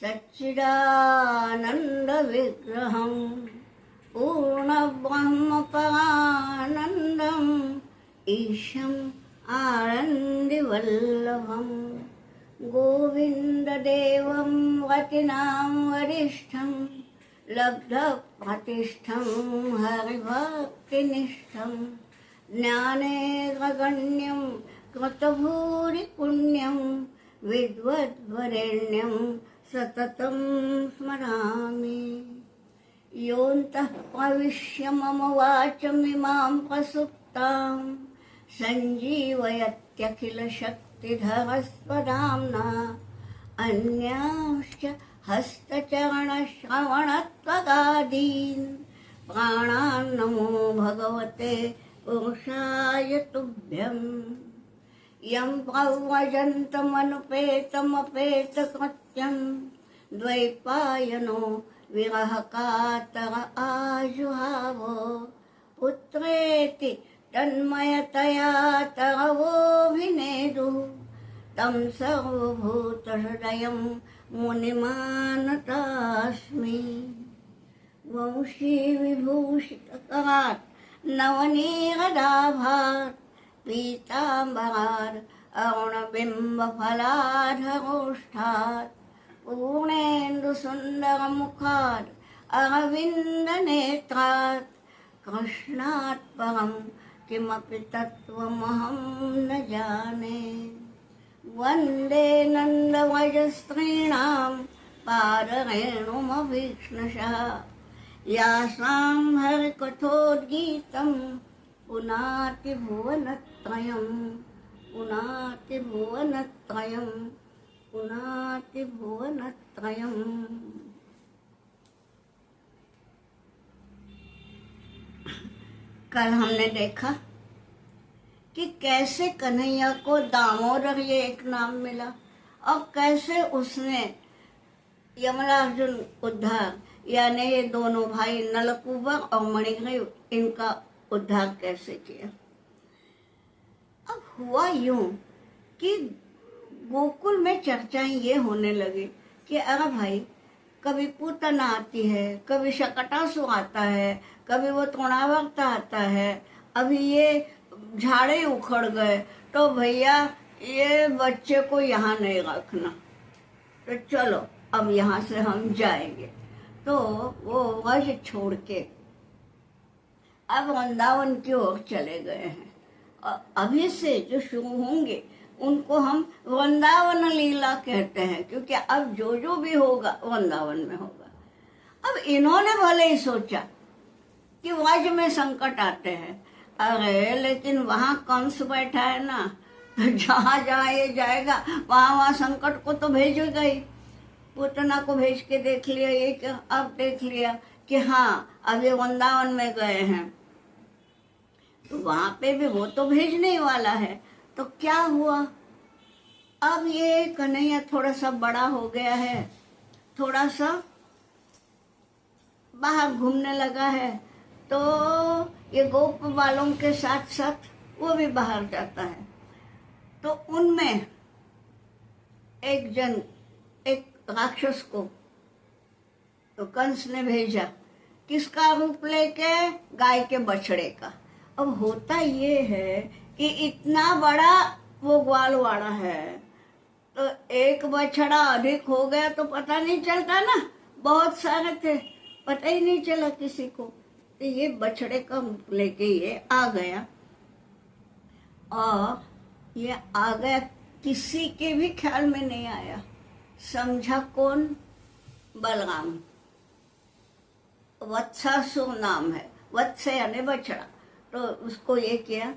सच्चिदानंद विग्रहं पूर्ण ब्रह्म परानंदम ईशं आनंद वल्लभम गोविंद देवं वतिनां वरिष्ठं लब्ध प्रतिष्ठं हरिभक्तिनिष्ठं ज्ञानेन्द्रगण्यं कृतभूरि पुण्यं विद्वद्वरेण्यं सततं स्मरामि। योऽन्तः प्रविश्य मम वाचमिमां प्रसुप्तां सञ्जीवयत्यखिलशक्तिधरस्वधाम्ना अन्यांश्च हस्तचरणश्रवणत्वगादीन् प्राणान् नमो भगवते पुरुषाय तुभ्यम्। यं प्रव्रजन्तमनुपेतमपेतकृत्यं द्वैपायनो विरहकातर आजुहाव पुत्रेति तन्मयतया तरवोऽभिनेदुः तं सर्वभूतहृदयं मुनिमानतास्मि। वंशीविभूषितकरात् नवनीरदाभात् पीताम्बरात् अरुणबिम्बफलाधरोष्ठात् पूर्णेन्दुसुन्दरमुखात् अरविन्दनेत्रात् कृष्णात् परं किमपि तत्त्वमहं न जाने। वन्दे नन्दव्रजस्त्रीणां पादरेणुमभीक्ष्णशः यासां हरिकथोद्गीतं पुनाति भुवनत्रयं पुनाति भुवनत्रयं पुनाति भुवनत्रयम्। कल हमने देखा कि कैसे कन्हैया को दामोदर ये एक नाम मिला और कैसे उसने यमलार्जुन उद्धार यानी ये दोनों भाई नलकूबर और मणिग्रीव इनका उद्धार कैसे किया। अब हुआ यूं कि गोकुल में चर्चाएं ये होने लगी कि अरे भाई कभी पूतना आती है, कभी शकटासुर आता है, कभी वो तृणावर्ता आता है, अभी ये झाड़े उखड़ गए तो भैया ये बच्चे को यहाँ नहीं रखना, तो चलो अब यहाँ से हम जाएंगे। तो वो व्रज छोड़ के अब वृंदावन की ओर चले गए हैं। अभी से जो शुरू होंगे उनको हम वृंदावन लीला कहते हैं, क्योंकि अब जो जो भी होगा वृंदावन में होगा। अब इन्होंने भले ही सोचा कि व्रज में संकट आते हैं, अरे लेकिन वहां कंस बैठा है ना, तो जहां जहां ये जाएगा वहां वहां संकट को तो भेजेगा ही। पूतना को भेज के देख लिया, ये क्या अब देख लिया कि हाँ अब ये वृंदावन में गए हैं तो वहां पे भी वो तो भेजने ही वाला है। तो क्या हुआ, अब ये कन्हैया थोड़ा सा बड़ा हो गया है, थोड़ा सा बाहर घूमने लगा है, तो ये गोप वालों के साथ साथ वो भी बाहर जाता है। तो उनमें एक राक्षस को तो कंस ने भेजा, किसका रूप लेके, गाय के बछड़े का। अब होता ये है कि इतना बड़ा वो ग्वालवाड़ा है, तो एक बछड़ा अधिक हो गया तो पता नहीं चलता ना, बहुत सारे थे पता ही नहीं चला किसी को। तो ये बछड़े का रूप लेके ये आ गया, और ये आ गया किसी के भी ख्याल में नहीं आया। समझा कौन, बलराम, वत्सासुर नाम है, वत्स यानी बछड़ा। तो उसको ये किया,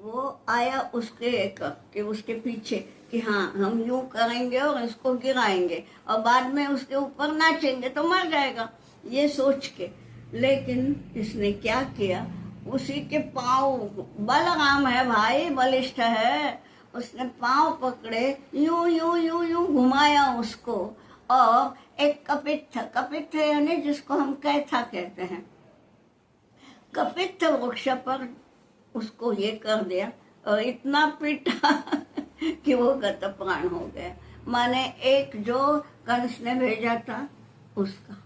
वो आया उसके पीछे कि हाँ हम यूं करेंगे और इसको गिराएंगे और बाद में उसके ऊपर नाचेंगे तो मर जाएगा, ये सोच के। लेकिन इसने क्या किया, उसी के पांव, बलराम है भाई, बलिष्ठ है, उसने पांव पकड़े, यूं यूं यूं यूं घुमाया उसको, और एक कपित्थ यानी जिसको हम कैथा कहते हैं, कपित्थ वृक्ष पर उसको ये कर दिया और इतना पीटा कि वो गतप्राण हो गया। माने एक जो कंस ने भेजा था उसका,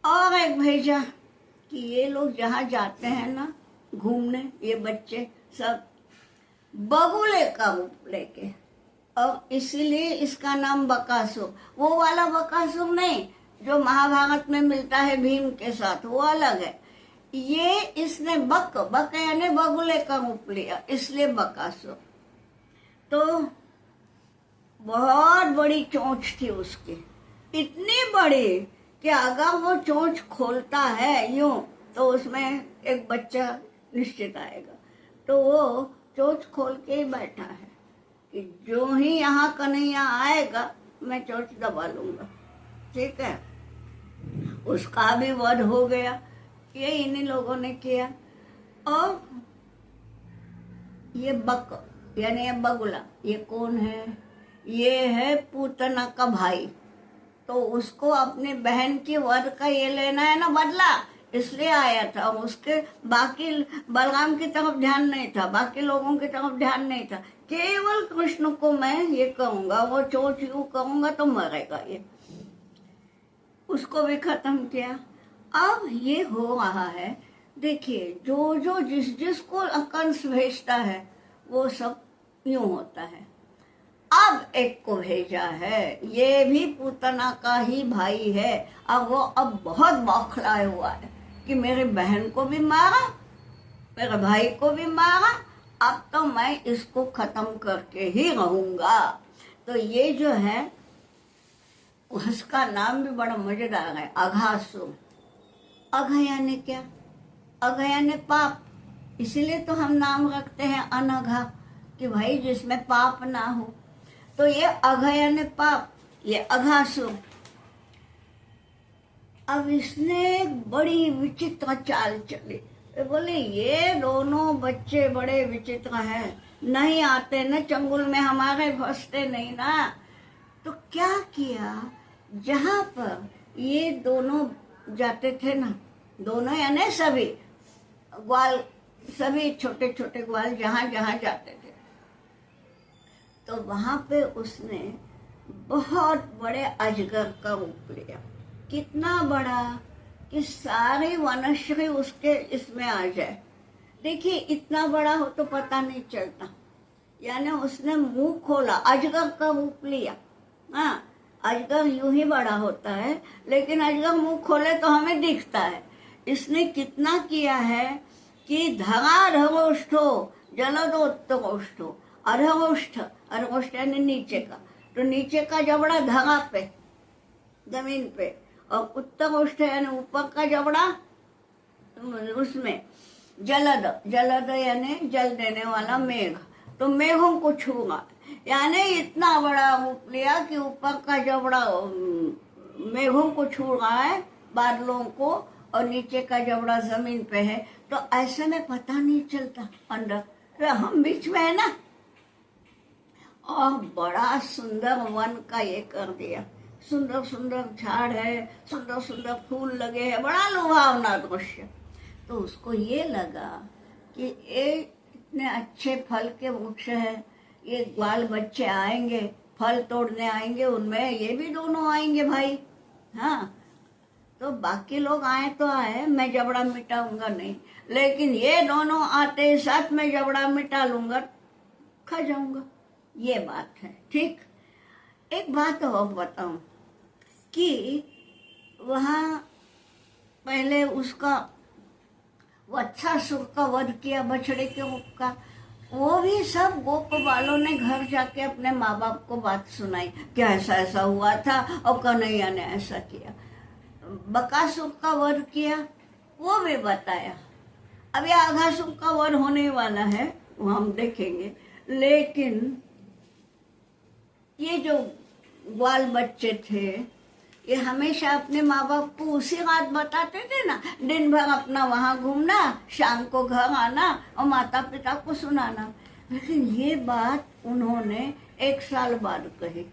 और एक भेजा कि ये लोग जहाँ जाते हैं ना घूमने, ये बच्चे सब बगुले का रूप लेके, और इसीलिए इसका नाम बकासुर। वो वाला बकासुर नहीं जो महाभारत में मिलता है भीम के साथ, वो अलग है। ये इसने बक यानी बगुले का रूप लिया, इसलिए बकासुर। तो बहुत बड़ी चोंच थी उसकी, इतनी बड़ी कि अगर वो चोंच खोलता है यूं तो उसमें एक बच्चा निश्चित आएगा। तो वो चोंच खोल के ही बैठा है कि जो ही यहाँ कन्हैया आएगा मैं चोंच दबा लूंगा। ठीक है, उसका भी वध हो गया, ये इन्हीं लोगों ने किया। और ये बक यानी ये बगुला, ये कौन है? ये है पूतना का भाई। तो उसको अपनी बहन की वध का ये लेना है ना बदला, इसलिए आया था। उसके बाकी बलराम की तरफ ध्यान नहीं था, बाकी लोगों की तरफ ध्यान नहीं था, केवल कृष्ण को मैं ये कहूंगा, वो चोट यू कहूंगा तो मरेगा ये। उसको भी खत्म किया। अब ये हो रहा है, देखिए जो जो जिसको कंस भेजता है वो सब यूं होता है। अब एक को भेजा है, ये भी पूतना का ही भाई है। अब वो अब बहुत बौखलाया हुआ है कि मेरी बहन को भी मारा, मेरे भाई को भी मारा, अब तो मैं इसको खत्म करके ही रहूंगा। तो ये जो है उसका नाम भी बड़ा मजेदार है, अघासुर। अघ यानी क्या? अघ यानी पाप, इसीलिए तो हम नाम रखते हैं अनघा, कि भाई जिसमें पाप ना हो। तो ये अघ यानी पाप, ये अघासुर। अब इसने एक बड़ी विचित्र चाल चली। बोले ये दोनों बच्चे बड़े विचित्र हैं, नहीं आते न चंगुल में हमारे, फंसते नहीं ना। तो क्या किया, जहां पर ये दोनों जाते थे ना, दोनों यानी सभी ग्वाल, सभी छोटे छोटे ग्वाल जहां जहां जाते थे, तो वहां पे उसने बहुत बड़े अजगर का रूप लिया। कितना बड़ा कि सारे वनश्री उसके इसमें आ जाए। देखिए इतना बड़ा हो तो पता नहीं चलता, यानी उसने मुंह खोला, अजगर का रूप लिया। हाँ, अजगर यूं ही बड़ा होता है, लेकिन अजगर मुंह खोले तो हमें दिखता है। इसने कितना किया है कि धराधरोष्ठो जलदोत्तरोष्ठो, अधरोष्ठ, अधरोष्ठ यानी नीचे का, तो नीचे का जबड़ा धरा पे, जमीन पे, और उत्तरोष्ठ यानी ऊपर का जबड़ा उसमें, जलद, जलद यानी जल देने वाला मेघ, तो मेघों को छूगा, यानी इतना बड़ा रूप लिया कि ऊपर का जबड़ा मेघों को छू रहा है, बादलों को, और नीचे का जबड़ा जमीन पे है। तो ऐसे में पता नहीं चलता अंदर, तो हम बीच में है ना। और बड़ा सुंदर वन का ये कर दिया, सुंदर सुंदर झाड़ है, सुंदर सुंदर फूल लगे हैं, बड़ा लुभावना दृश्य। तो उसको ये लगा कि ये इतने अच्छे फल के वृक्ष है, ये ग्वाल बच्चे आएंगे, फल तोड़ने आएंगे, उनमें ये भी दोनों आएंगे भाई। हाँ, तो बाकी लोग आए तो आए, मैं जबड़ा मिटाऊंगा नहीं, लेकिन ये दोनों आते साथ में जबड़ा मिटा लूंगा, खा जाऊंगा। ये बात है। ठीक, एक बात और बताऊं कि वहां पहले उसका वत्सासुर का वध किया, बछड़े के रूप का, वो भी सब गोप वालों ने घर जाके अपने माँ बाप को बात सुनाई कि ऐसा ऐसा हुआ था और कन्हैया ने ऐसा किया। बकासुर का वध किया, वो भी बताया। अब ये अघासुर का वध होने वाला है, वो हम देखेंगे। लेकिन ये जो ग्वाल बच्चे थे, ये हमेशा अपने माँ बाप को उसी बात बताते थे ना, दिन भर अपना वहां घूमना, शाम को घर आना और माता पिता को सुनाना। लेकिन ये बात उन्होंने 1 साल बाद कही।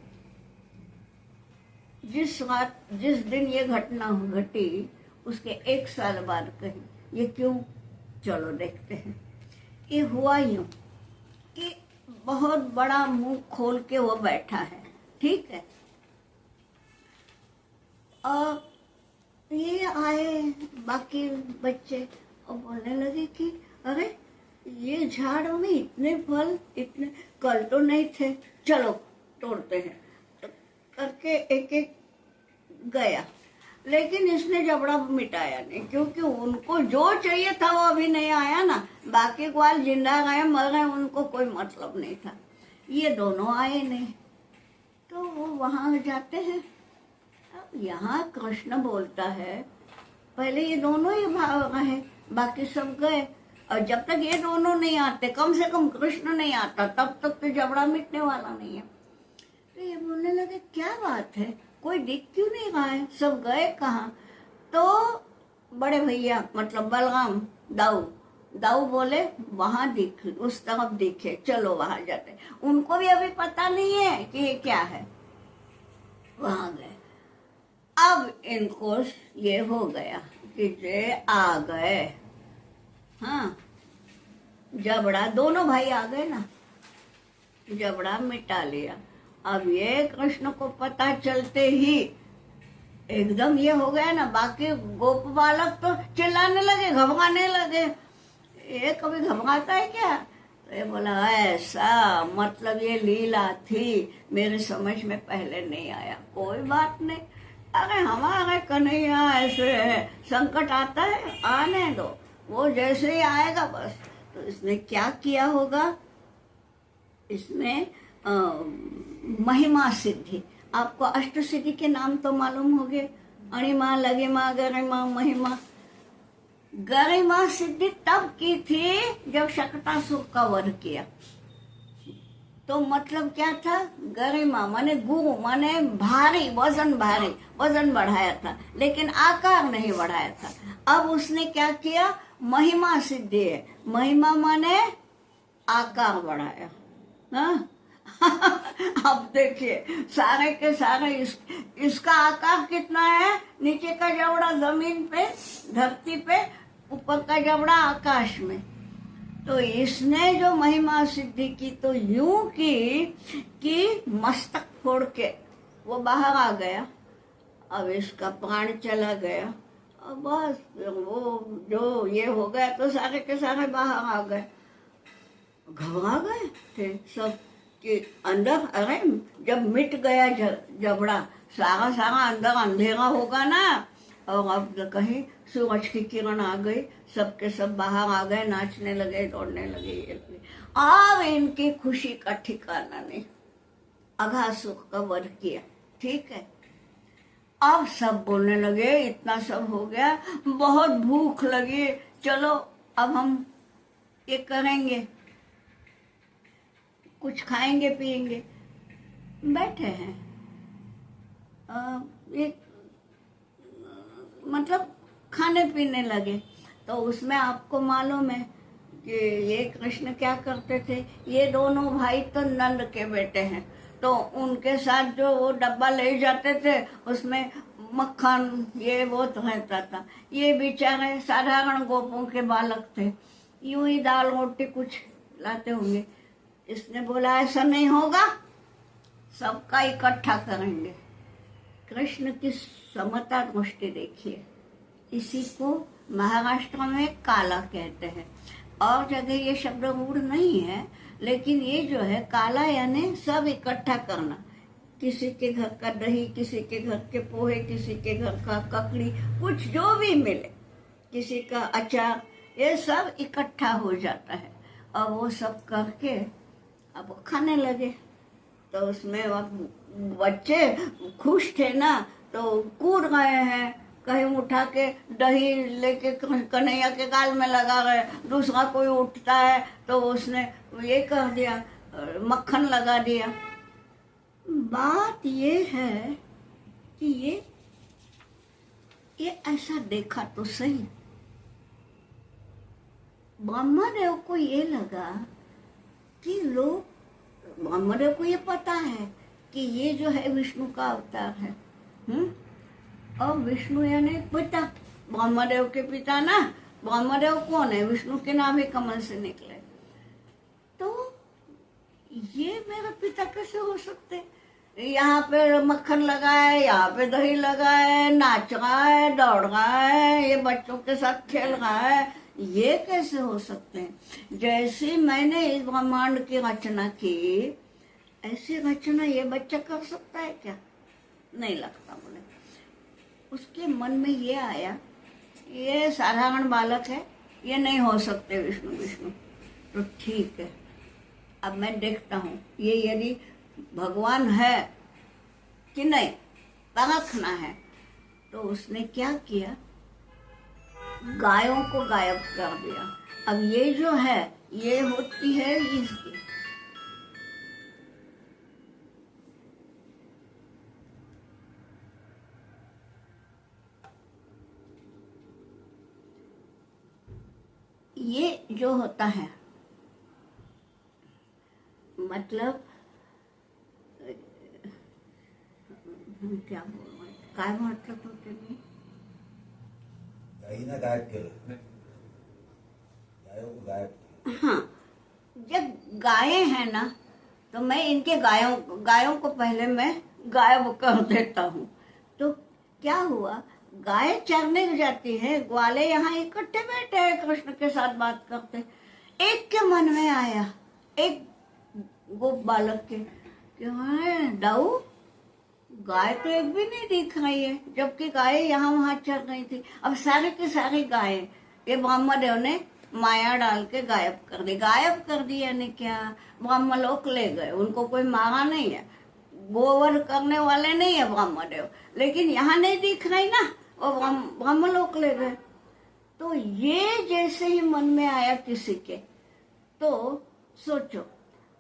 जिस दिन ये घटना घटी उसके 1 साल बाद कही। ये क्यों? चलो देखते हैं। ये हुआ यूं कि बहुत बड़ा मुंह खोल के वो बैठा है, ठीक है। और ये आए बाकी बच्चे और बोलने लगे कि अरे ये झाड़ में इतने फल, इतने कल तो नहीं थे, चलो तोड़ते हैं। तो करके एक एक गया, लेकिन इसने जबड़ा मिटाया नहीं, क्योंकि उनको जो चाहिए था वो अभी नहीं आया ना। बाकी ग्वाल जिंदा गए मर गए, उनको कोई मतलब नहीं था। ये दोनों आए नहीं, तो वो वहां जाते हैं। अब यहाँ कृष्ण बोलता है पहले ये दोनों ही भाग रहे, बाकी सब गए। और जब तक ये दोनों नहीं आते, कम से कम कृष्ण नहीं आता, तब तक तो जबड़ा मिटने वाला नहीं है। तो ये बोलने लगे क्या बात है, कोई दिख क्यों नहीं रहा है, सब गए कहाँ? तो बड़े भैया मतलब बलराम, दाऊ बोले वहां दिख, उस तरफ दिखे, चलो वहां जाते। उनको भी अभी पता नहीं है कि ये क्या है। वहां गए। अब इनको ये हो गया कि जे आ गए, हाँ जबड़ा, दोनों भाई आ गए ना, जबड़ा मिटा लिया। अब ये कृष्ण को पता चलते ही एकदम ये हो गया ना, बाकी गोप बालक तो चिल्लाने लगे, घबराने लगे। ये कभी घबराता है क्या? तो ये बोला ऐसा, मतलब ये लीला थी, मेरे समझ में पहले नहीं आया। कोई बात नहीं, अरे हमारे कन्हैया ऐसे है, संकट आता है आने दो, वो जैसे ही आएगा बस। तो इसने क्या किया होगा, इसने महिमा सिद्धि, आपको अष्ट सिद्धि के नाम तो मालूम होंगे, अणिमा, लगिमा, गरिमा, महिमा। गरिमा सिद्धि तब की थी जब शक्तासुर का वध किया। तो मतलब क्या था, गरिमा माने गुरु, माने भारी, वजन बढ़ाया था, लेकिन आकार नहीं बढ़ाया था। अब उसने क्या किया, महिमा सिद्धि है, महिमा माने आकार बढ़ाया। हाँ अब देखिए सारे के सारे इसका आकार कितना है, नीचे का जबड़ा जमीन पे, धरती पे, ऊपर का जबड़ा आकाश में। तो इसने जो महिमा सिद्धि की तो यूं की कि मस्तक फोड़ के वो बाहर आ गया। अब इसका प्राण चला गया, अब बस वो जो ये हो गया, तो सारे के सारे बाहर आ गए, घबरा गए थे सब कि अंदर, अरे जब मिट गया जबड़ा, सारा अंदर अंधेरा होगा ना। और अब कहीं सूरज की किरण आ गई, सबके सब बाहर आ गए, नाचने लगे, दौड़ने लगे, ये लगे। अब इनकी खुशी का ठिकाना नहीं, अघासुर का वध किया, ठीक है। अब सब बोलने लगे इतना सब हो गया, बहुत भूख लगी, चलो अब हम ये करेंगे, कुछ खाएंगे पिएंगे। बैठे हैं, एक मतलब खाने पीने लगे। तो उसमें आपको मालूम है कि ये कृष्ण क्या करते थे, ये दोनों भाई तो नंद के बेटे हैं, तो उनके साथ जो वो डब्बा ले जाते थे उसमें मक्खन ये वो तो रहता था। ये बेचारे साधारण गोपों के बालक थे, यूं ही दाल रोटी कुछ लाते होंगे। इसने बोला ऐसा नहीं होगा, सबका इकट्ठा करेंगे। कृष्ण की समता दृष्टि देखिए, इसी को महाराष्ट्र में काला कहते हैं, और जगह ये शब्द रूढ़ नहीं है, लेकिन ये जो है काला यानी सब इकट्ठा करना। किसी के घर का दही, किसी के घर के पोहे, किसी के घर का ककड़ी, कुछ जो भी मिले, किसी का अचार, ये सब इकट्ठा हो जाता है। और वो सब करके अब वो खाने लगे। तो उसमें बच्चे खुश थे ना, तो कूद रहे हैं, कहीं उठा के दही लेके कन्हैया के गाल में लगा रहे, दूसरा कोई उठता है तो उसने ये कर दिया, मक्खन लगा दिया। बात ये है कि ये ऐसा देखा तो सही, ब्रह्मदेव को ये लगा कि लोग, ब्रह्मदेव को ये पता है कि ये जो है विष्णु का अवतार है, और विष्णु यानी पिता, ब्रह्मदेव के पिता ना। ब्रह्मदेव कौन है, विष्णु के नाम ही कमल से निकले। तो ये मेरे पिता कैसे हो सकते? यहाँ पे मक्खन लगाए, यहाँ पे दही लगाए, नाच रहा है, दौड़ रहा है, ये बच्चों के साथ खेल रहा है, ये कैसे हो सकते हैं? जैसी मैंने इस ब्रह्मांड की रचना की, ऐसी रचना ये बच्चा कर सकता है क्या? नहीं लगता। बोले उसके मन में ये आया, ये साधारण बालक है, ये नहीं हो सकते विष्णु विष्णु। तो ठीक है, अब मैं देखता हूँ ये यदि भगवान है कि नहीं, परखना है। तो उसने क्या किया, गायों को गायब कर दिया। अब ये जो है, ये होती है इसकी, ये जो होता है, मतलब क्या बोल रहे हैं, काय मतलब होते नहीं, गायीनं गायब केलं, गायों को गायब केलं। हाँ, जब गायें हैं ना, तो मैं इनके गायों को पहले मैं गायब कर देता हूँ। तो क्या हुआ, गाय चरने जाती है, ग्वाले यहाँ इकट्ठे बैठे हैं, कृष्ण के साथ बात करते। एक के मन में आया, एक गोप बालक के, कि दाऊ गाय तो एक भी नहीं दिख रही है, जबकि गाय यहाँ वहां चल रही थी। अब सारी की सारी गायें ये ब्रह्मदेव ने माया डाल के गायब कर दी। गायब कर दी यानी क्या, ब्रह्मलोक ले गए, उनको कोई मारा नहीं है, गोवर करने वाले नहीं है ब्रह्मदेव, लेकिन यहाँ नहीं दिख रही ना, वो ब्रह्मलोक ले गए। तो ये जैसे ही मन में आया किसी के, तो सोचो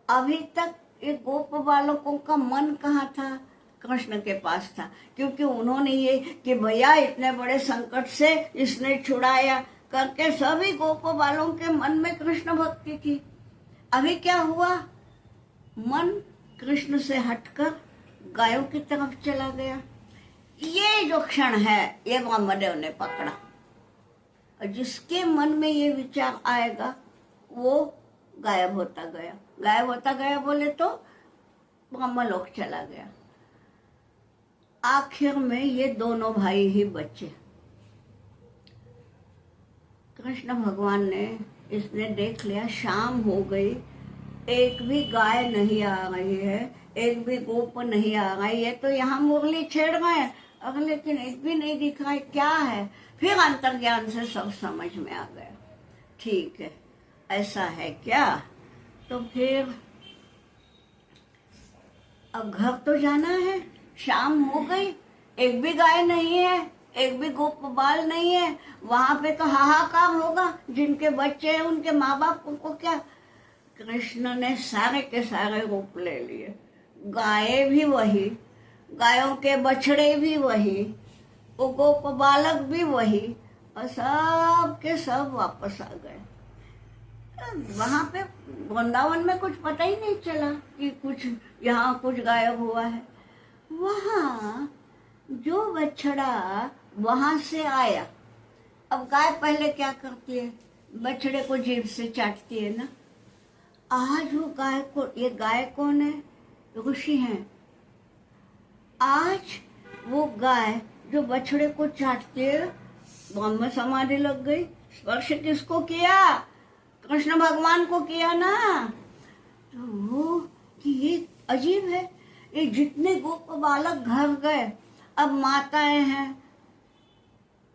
अभी तक ये गोप बालकों का मन कहाँ था, कृष्ण के पास था, क्योंकि उन्होंने ये कि भैया इतने बड़े संकट से इसने छुड़ाया करके सभी गोप बालों के मन में कृष्ण भक्ति थी। अभी क्या हुआ, मन कृष्ण से हटकर गायों की तरफ चला गया। ये जो क्षण है, ये ब्रह्मदेव ने पकड़ा, और जिसके मन में ये विचार आएगा वो गायब होता गया। गायब होता गया बोले तो ब्रह्मलोक चला गया। आखिर में ये दोनों भाई ही बचे। कृष्ण भगवान ने, इसने देख लिया शाम हो गई, एक भी गाय नहीं आ रही है, एक भी गोप नहीं आ रही है, तो यहाँ मुरली छेड़ रहे हैं, अगर लेकिन एक भी नहीं दिख रहा है, क्या है? फिर अंतर्ज्ञान से सब समझ में आ गया, ठीक है ऐसा है क्या? तो फिर अब घर तो जाना है, शाम हो गई, एक भी गाय नहीं है, एक भी गोप बाल नहीं है, वहां पे तो हाहाकार होगा, जिनके बच्चे हैं उनके माँ बाप को क्या। कृष्ण ने सारे के सारे रूप ले लिए, गाय भी वही, गायों के बछड़े भी वही, वो गोप बालक भी वही, और सब के सब वापस आ गए। वहां पे वृंदावन में कुछ पता ही नहीं चला कि कुछ यहाँ कुछ गायब हुआ है। वहां जो बछड़ा वहां से आया, अब गाय पहले क्या करती है, बछड़े को जीभ से चाटती है ना। आज वो गाय को, ये गाय कौन है, ऋषि हैं। आज वो गाय जो बछड़े को चाटती है, ब्रह्म समाधि लग गई। स्पर्श किसको किया, कृष्ण भगवान को किया ना। तो वो कि ये अजीब है, ये जितने गोप बालक घर गए, अब माताएं हैं,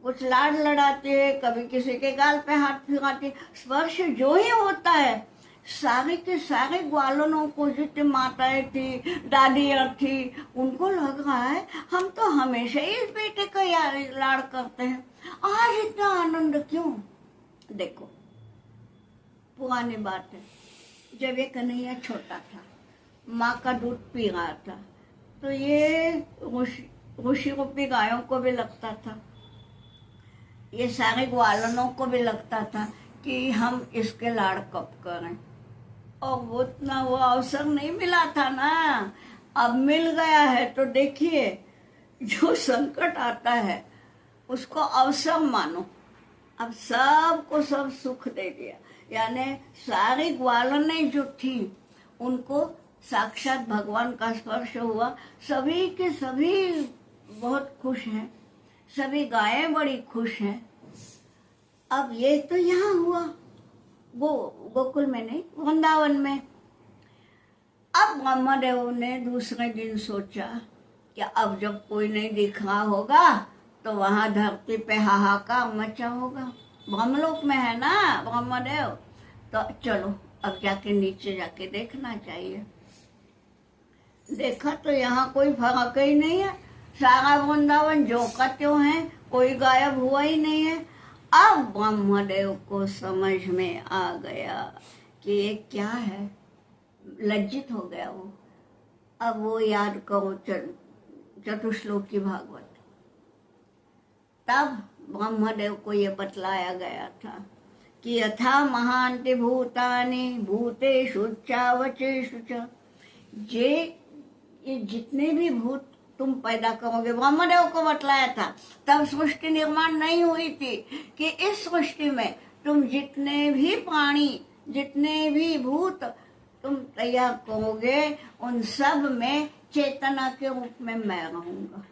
कुछ लाड लड़ाते हैं, कभी किसी के गाल पे हाथ फिराते, स्पर्श जो ही होता है, सारे के सारे ग्वालों को, जितनी माताएं थी, दादियां थी, उनको लग रहा है हम तो हमेशा ही इस बेटे का लाड़ करते हैं, आज इतना आनंद क्यों? देखो पुरानी बात है, जब ये कन्हैया छोटा था, माँ का दूध पी रहा था, तो ये ऋषि रूपी गायों को भी लगता था, ये सारे ग्वालों को भी लगता था कि हम इसके लाड़ कब करें, और वो इतना वो अवसर नहीं मिला था ना, अब मिल गया है। तो देखिए जो संकट आता है उसको अवसर मानो। अब सबको सब सुख दे दिया, यानी सारी ग्वालने जो थी उनको साक्षात भगवान का स्पर्श हुआ। सभी के सभी बहुत खुश हैं, सभी गायें बड़ी खुश हैं। अब ये तो यहाँ हुआ, गोकुल में नहीं, वृंदावन में। अब ब्रह्मदेव ने दूसरे दिन सोचा कि अब जब कोई नहीं दिख रहा होगा तो वहां धरती पे हाहाकार मचा होगा। ब्रह्मलोक में है ना ब्रह्मदेव, तो चलो अब जाके नीचे जाके देखना चाहिए। देखा तो यहाँ कोई फर्क ही नहीं है, सारा वृंदावन जो का त्यों है, कोई गायब हुआ ही नहीं है। अब ब्रह्मदेव को समझ में आ गया कि ये क्या है, लज्जित हो गया वो। अब वो याद करो चतुश्लोकी भागवत, तब ब्रह्मदेव को ये बतलाया गया था कि यथा महान्ति भूतानि भूतेषु चावचेषु च, ये जितने भी भूत तुम पैदा करोगे, ब्रह्मदेव को बतलाया था। तब सृष्टि निर्माण नहीं हुई थी कि इस सृष्टि में तुम जितने भी प्राणी, जितने भी भूत तुम तैयार करोगे, उन सब में चेतना के रूप में मैं रहूंगा।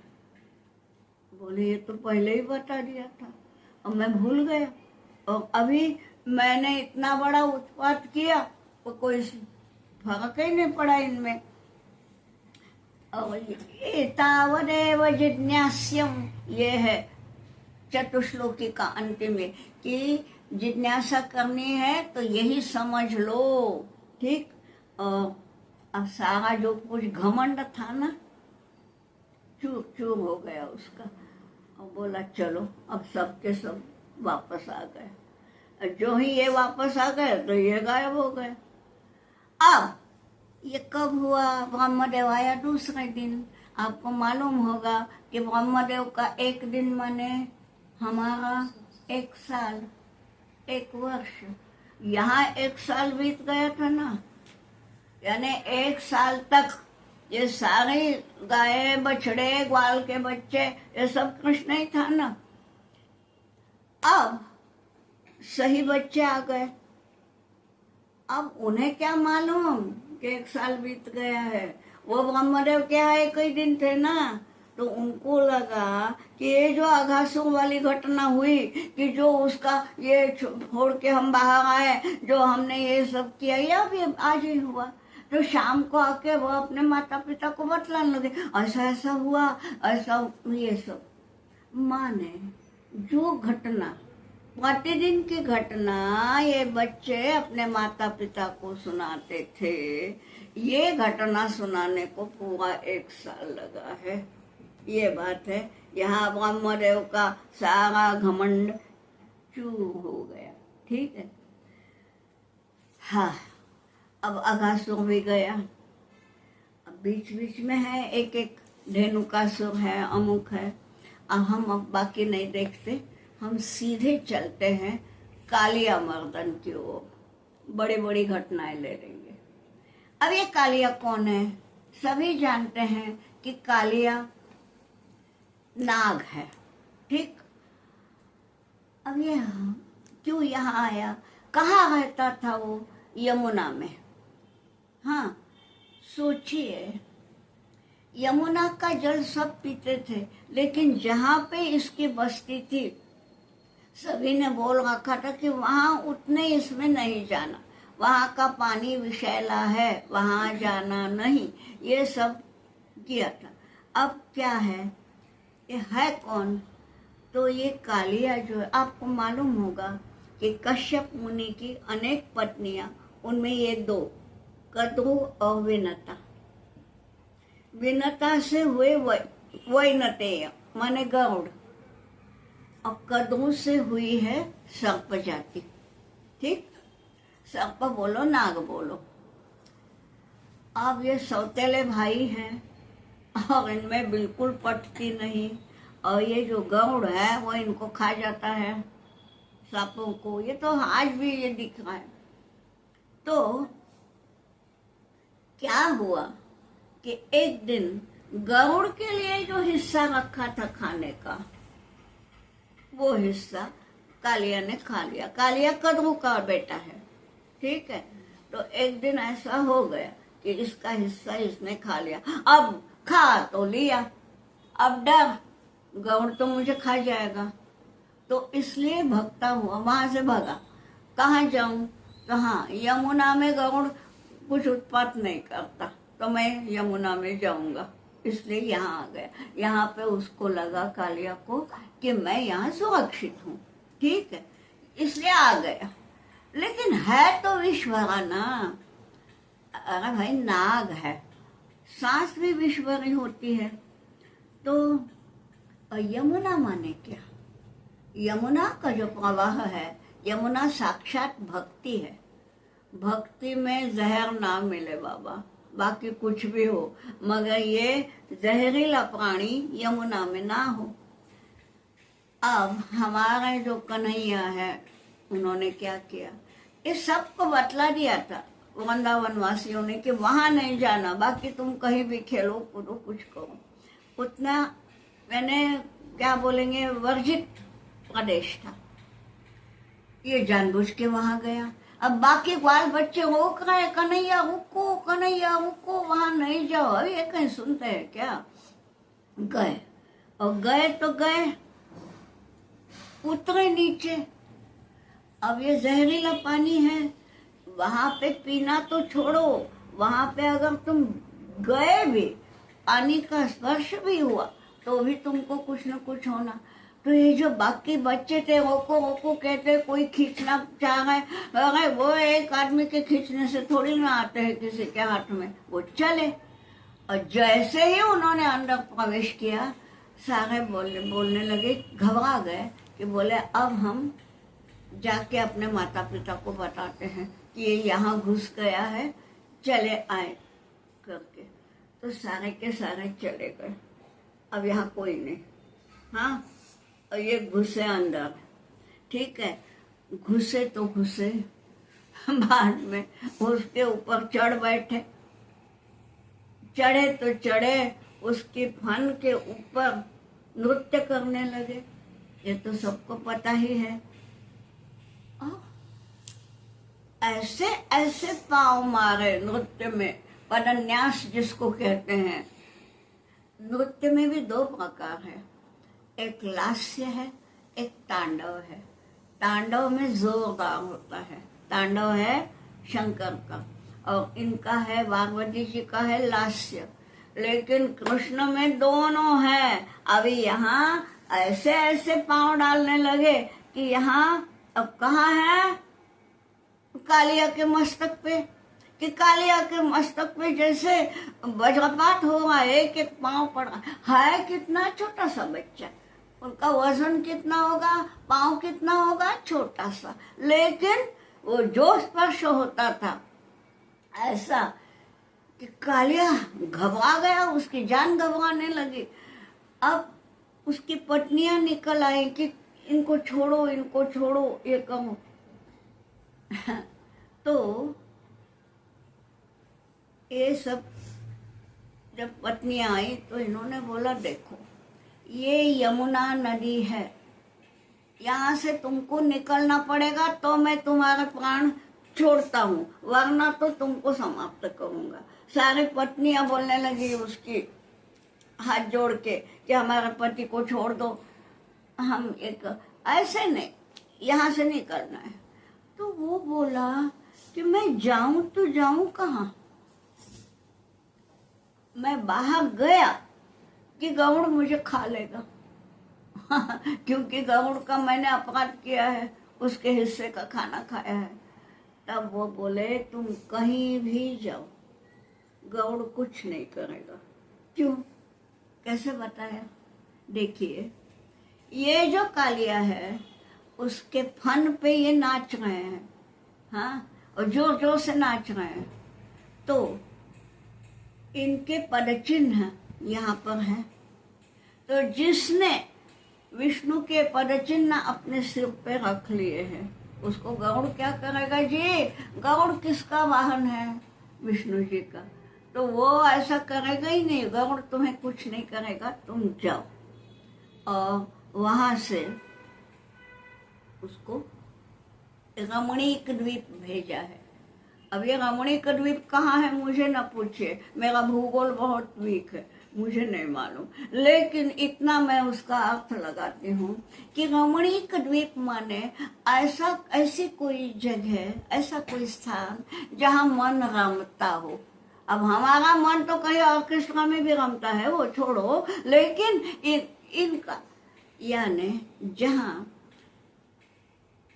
बोले ये तो पहले ही बता दिया था और मैं भूल गया, और अभी मैंने इतना बड़ा उत्पात किया तो कोई फर्क ही नहीं पड़ा इनमें। और एतावदेव जिज्ञास्यम, ये है चतुश्लोकी का अंतिम में कि जिज्ञासा करनी है तो यही समझ लो, ठीक। और अब सारा जो कुछ घमंड था ना, चूर चूर हो गया उसका, और बोला चलो अब सब के सब वापस आ गए। जो ही ये वापस आ गए तो ये गायब हो गए। अब ये कब हुआ, ब्रह्मदेव आया दूसरे दिन। आपको मालूम होगा कि ब्रह्मदेव का एक दिन माने हमारा 1 साल, 1 वर्ष। यहाँ 1 साल बीत गया था ना, यानी 1 साल तक ये सारे गाय बछड़े ग्वाल के बच्चे ये सब कृष्ण ही था ना। अब सही बच्चे आ गए। अब उन्हें क्या मालूम कि 1 साल बीत गया है। वो ब्रह्मदेव के यहाँ 1 ही दिन थे ना, तो उनको लगा कि ये जो अघासुर वाली घटना हुई कि जो उसका ये छोड़ के हम बाहर आए, जो हमने ये सब किया, ये अभी आज ही हुआ। तो शाम को आके वो अपने माता पिता को बतलाने लगे, ऐसा ऐसा हुआ, ऐसा ये सब। माने जो घटना, प्रतिदिन की घटना ये बच्चे अपने माता पिता को सुनाते थे, ये घटना सुनाने को पूरा 1 साल लगा है। ये बात है। यहाँ ब्रह्मदेव का सारा घमंड चूर हो गया, ठीक है। हाँ, अब अघासुर भी गया। अब बीच बीच में है एक एक धेनुकासुर है, अमुक है। अब हम अब बाकी नहीं देखते, हम सीधे चलते हैं कालिया मर्दन की ओर। बड़ी बड़ी घटनाएं ले लेंगे। अब ये कालिया कौन है? सभी जानते हैं कि कालिया नाग है, ठीक। अब ये क्यों यहाँ आया? कहाँ रहता था वो? यमुना में। हाँ, सोचिए, यमुना का जल सब पीते थे, लेकिन जहाँ पे इसकी बस्ती थी सभी ने बोल रखा था कि वहां उतने इसमें नहीं जाना, वहां का पानी विषैला है, वहां जाना नहीं, ये सब किया था। अब क्या है, ये है कौन? तो ये कालिया जो है, आपको मालूम होगा कि कश्यप मुनि की अनेक पत्नियां, उनमें ये 2, कद्रु और विनता। विनता से हुए वैनतेय माने गरुड़, और कद्रु से हुई है सर्प जाति, ठीक। सर्प बोलो, नाग बोलो। अब ये सौतेले भाई हैं और इनमें बिल्कुल पटती नहीं, और ये जो गरुड़ है वो इनको खा जाता है, सांपों को। ये तो आज भी ये दिख रहा है। तो क्या हुआ कि एक दिन गरुड़ के लिए जो हिस्सा रखा था खाने का, वो हिस्सा कालिया ने खा लिया। कालिया कद्रु का बेटा है, ठीक है। तो एक दिन ऐसा हो गया कि इसका हिस्सा इसने खा लिया, अब खा तो लिया, अब डर गौड़ तो मुझे खा जाएगा, तो इसलिए भगता हुआ वहां से भगा। कहाँ जाऊं? कहाँ? यमुना में गौड़ कुछ उत्पात नहीं करता, तो मैं यमुना में जाऊंगा, इसलिए यहाँ आ गया। यहाँ पे उसको लगा, कालिया को, कि मैं यहाँ सुरक्षित हूँ, ठीक है, इसलिए आ गया। लेकिन है तो ईश्वरा ना। अरे भाई नाग है, सांस भी ईश्वरी होती है। तो यमुना माने क्या? यमुना का जो प्रवाह है, यमुना साक्षात भक्ति है। भक्ति में जहर ना मिले बाबा, बाकी कुछ भी हो, मगर ये जहरीला प्राणी यमुना में ना हो। अब हमारे जो कन्हैया है, उन्होंने क्या किया, इस सबको बतला दिया था वृंदावन वासियों ने कि वहां नहीं जाना, बाकी तुम कहीं भी खेलो कूदो कुछ करो। उतना मैंने क्या बोलेंगे, वर्जित प्रदेश था। ये जानबूझ के वहां गया। अब बाकी बाल बच्चे रोक रहे, कन्हैया रुको, कन्हैया रुको, वहां नहीं जाओ। अब ये कहीं सुनते हैं क्या? गए, और गए तो गए, उतरे नीचे। अब ये जहरीला पानी है, वहां पे पीना तो छोड़ो, वहां पे अगर तुम गए भी, पानी का स्पर्श भी हुआ, तो भी तुमको कुछ न कुछ होना। तो ये जो बाकी बच्चे थे, रोको रोको कहते, कोई खींचना चाह रहे, अरे वो एक आदमी के खींचने से थोड़ी ना आते हैं किसी के हाथ में, वो चले। और जैसे ही उन्होंने अंदर प्रवेश किया, सारे बोलने लगे, घबरा गए कि बोले अब हम जाके अपने माता पिता को बताते हैं कि ये यहाँ घुस गया है, चले आए करके। तो सारे के सारे चले गए, अब यहाँ कोई नहीं। हाँ, और ये घुसे अंदर, ठीक है, घुसे तो घुसे, बाद में उसके ऊपर चढ़ बैठे, चढ़े तो चढ़े, उसकी फन के ऊपर नृत्य करने लगे। ये तो सबको पता ही है। ऐसे ऐसे पाँव मारे नृत्य में, पदन्यास जिसको कहते हैं। नृत्य में भी दो प्रकार है, एक लास्य है, एक तांडव है। तांडव में जोरदार होता है, तांडव है शंकर का, और इनका है, पार्वती जी का है लास्य। लेकिन कृष्ण में दोनों है। अभी यहाँ ऐसे ऐसे पांव डालने लगे कि यहाँ अब कहाँ है, कालिया के मस्तक पे, कि कालिया के मस्तक पे जैसे वज्रपात हो रहा है, एक एक पांव पड़ रहा है। कितना छोटा सा बच्चा, उनका वजन कितना होगा, पांव कितना होगा, छोटा सा, लेकिन वो जो स्पर्श होता था ऐसा कि कालिया घबरा गया, उसकी जान घबराने लगी। अब उसकी पत्नियां निकल आई कि इनको छोड़ो, इनको छोड़ो, ये कहो। तो ये सब जब पत्नियां आई तो इन्होंने बोला, देखो ये यमुना नदी है, यहाँ से तुमको निकलना पड़ेगा, तो मैं तुम्हारे प्राण छोड़ता हूँ, वरना तो तुमको समाप्त करूंगा। सारी पत्नियां बोलने लगी उसकी, हाथ जोड़ के, कि हमारे पति को छोड़ दो, हम एक ऐसे नहीं, यहाँ से निकलना है। तो वो बोला कि मैं जाऊं तो जाऊं कहाँ? मैं बाहर गया कि गौड़ मुझे खा लेगा। क्योंकि गौड़ का मैंने अपराध किया है, उसके हिस्से का खाना खाया है। तब वो बोले, तुम कहीं भी जाओ, गौड़ कुछ नहीं करेगा। क्यों? कैसे बताया? देखिए, ये जो कालिया है, उसके फन पे ये नाच रहे हैं, हाँ, और जोर जोर से नाच रहे हैं। तो इनके पदचिन्ह यहाँ पर हैं। तो जिसने विष्णु के पदचिन्ह अपने सिर पे रख लिए हैं, उसको गौड़ क्या करेगा जी? गौड़ किसका वाहन है? विष्णु जी का। तो वो ऐसा करेगा ही नहीं, गौड़ तुम्हें कुछ नहीं करेगा, तुम जाओ। और वहां से उसको रमणीक द्वीप भेजा है। अब ये रमणीक द्वीप कहाँ है मुझे न पूछिए, मेरा भूगोल बहुत वीक है, मुझे नहीं मालूम, लेकिन इतना मैं उसका अर्थ लगाती हूँ कि रमणीक द्वीप माने ऐसी कोई जगह, ऐसा कोई स्थान जहाँ मन रमता हो। अब हमारा मन तो कहीं ऑर्केस्ट्रा में भी रमता है, वो छोड़ो, लेकिन इनका यानी जहाँ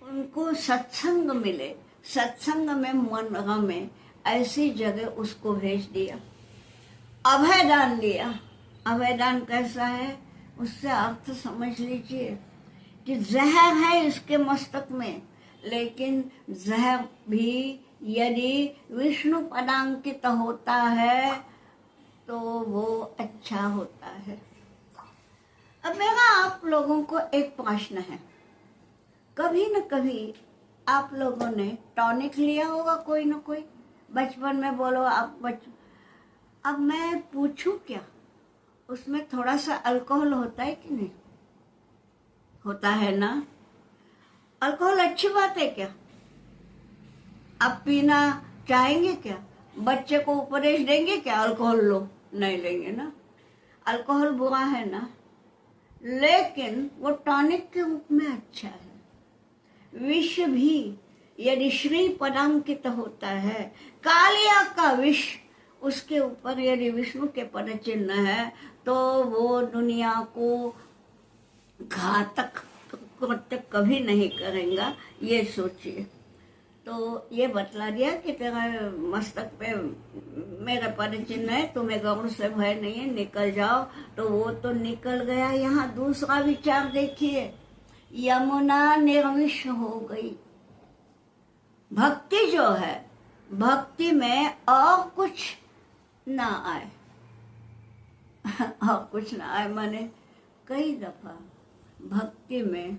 उनको सत्संग मिले, सत्संग में मन रमे, ऐसी जगह उसको भेज दिया, अभयदान दिया। अभयदान कैसा है, उससे अर्थ समझ लीजिए कि जहर है इसके मस्तक में, लेकिन जहर भी यदि विष्णु पदांकित होता है तो वो अच्छा होता है। अब मेरा आप लोगों को एक प्रश्न है, कभी न कभी आप लोगों ने टॉनिक लिया होगा कोई न कोई, बचपन में बोलो आप अब मैं पूछूं क्या, उसमें थोड़ा सा अल्कोहल होता है कि नहीं होता है ना? अल्कोहल अच्छी बात है क्या? आप पीना चाहेंगे क्या? बच्चे को उपदेश देंगे क्या अल्कोहल लो? नहीं लेंगे ना। अल्कोहल बुरा है ना, लेकिन वो टॉनिक के रूप में अच्छा है। विष भी यदि श्री पदांकित होता है, कालिया का विष उसके ऊपर यदि विष्णु के पद चिन्ह है, तो वो दुनिया को घातक कृत्य कभी नहीं करेगा, ये सोचिए। तो ये बतला दिया कि तेरा मस्तक पे मेरा पद चिन्ह है, तुम्हें गरुड़ से भय नहीं है, निकल जाओ। तो वो तो निकल गया। यहाँ दूसरा विचार देखिए, यमुना निर्विष हो गई। भक्ति जो है, भक्ति में और कुछ ना आए और कुछ ना आए माने कई दफा भक्ति में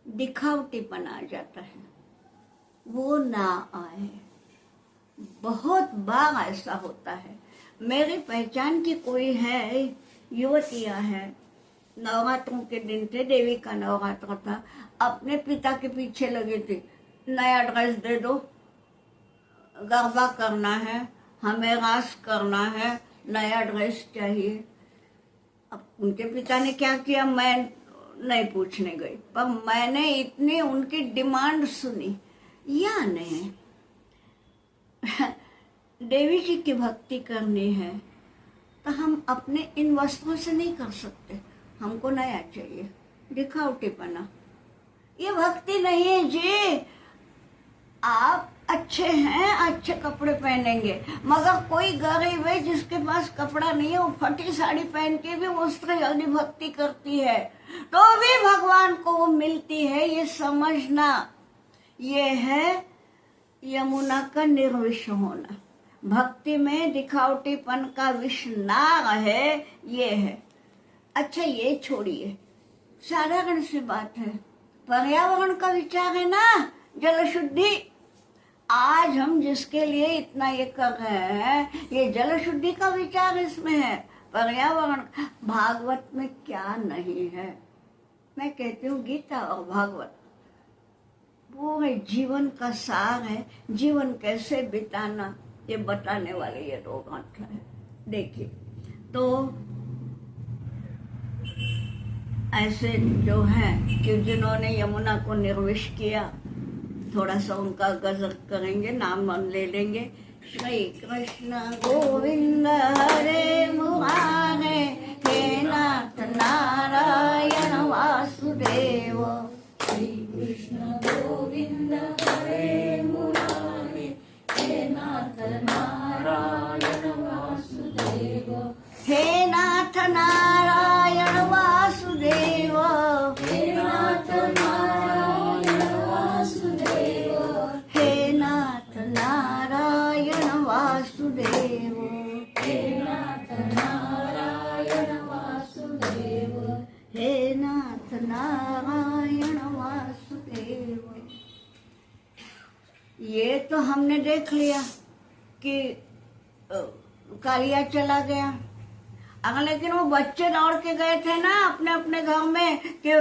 दिखावटीपन आ जाता है, वो ना आए। बहुत बार ऐसा होता है। मेरी पहचान की कोई है, युवतियां हैं, नवरात्रों के दिन थे, देवी का नवरात्र था, अपने पिता के पीछे लगी थी, नया ड्रेस दे दो, गरबा करना है, हमें रास करना है, नया ड्रेस चाहिए। अब उनके पिता ने क्या किया, मैं नहीं पूछने गई, पर मैंने इतनी उनकी डिमांड सुनी। या नहीं देवी जी की भक्ति करनी है तो हम अपने इन वस्त्रों से नहीं कर सकते, हमको नया चाहिए, दिखावटीपना, ये भक्ति नहीं है जी। आप अच्छे हैं, अच्छे कपड़े पहनेंगे, मगर कोई गरीब है जिसके पास कपड़ा नहीं है, वो फटी साड़ी पहन के भी उससे यदि भक्ति करती है तो भी भगवान को वो मिलती है, ये समझना। ये है यमुना का निर्विष होना। भक्ति में दिखावटीपन का विष ना रहे, ये है। अच्छा ये छोड़िए, साधारण सी बात है, पर्यावरण का विचार है ना, जल शुद्धि। आज हम जिसके लिए इतना ये कर रहे हैं, ये जल शुद्धि का विचार इसमें है, पर्यावरण। भागवत में क्या नहीं है, मैं कहती हूँ गीता और भागवत वो है जीवन का सार है। जीवन कैसे बिताना ये बताने वाले ये दो ग्रंथ है। देखिए तो ऐसे जो है कि जिन्होंने यमुना को निर्विष किया, थोड़ा सा उनका गजल करेंगे, नाम ले लेंगे। श्री कृष्ण गोविंद हरे मुरारे, हे नाथ नारायण वासुदेव। श्री कृष्ण गोविंद हरे मुरारे, हे नाथ नारायण वासुदेव। हे नाथ नारायण वासुदेव, हे नाथ नारायण वासुदेव। हे नाथ नारायण वासुदेव, हे नाथ नारायण वासुदेव। हे नाथ नारायण वासुदेव। ये तो हमने देख लिया कि कालिया चला गया। लेकिन वो बच्चे दौड़ के गए थे ना अपने अपने घर में कि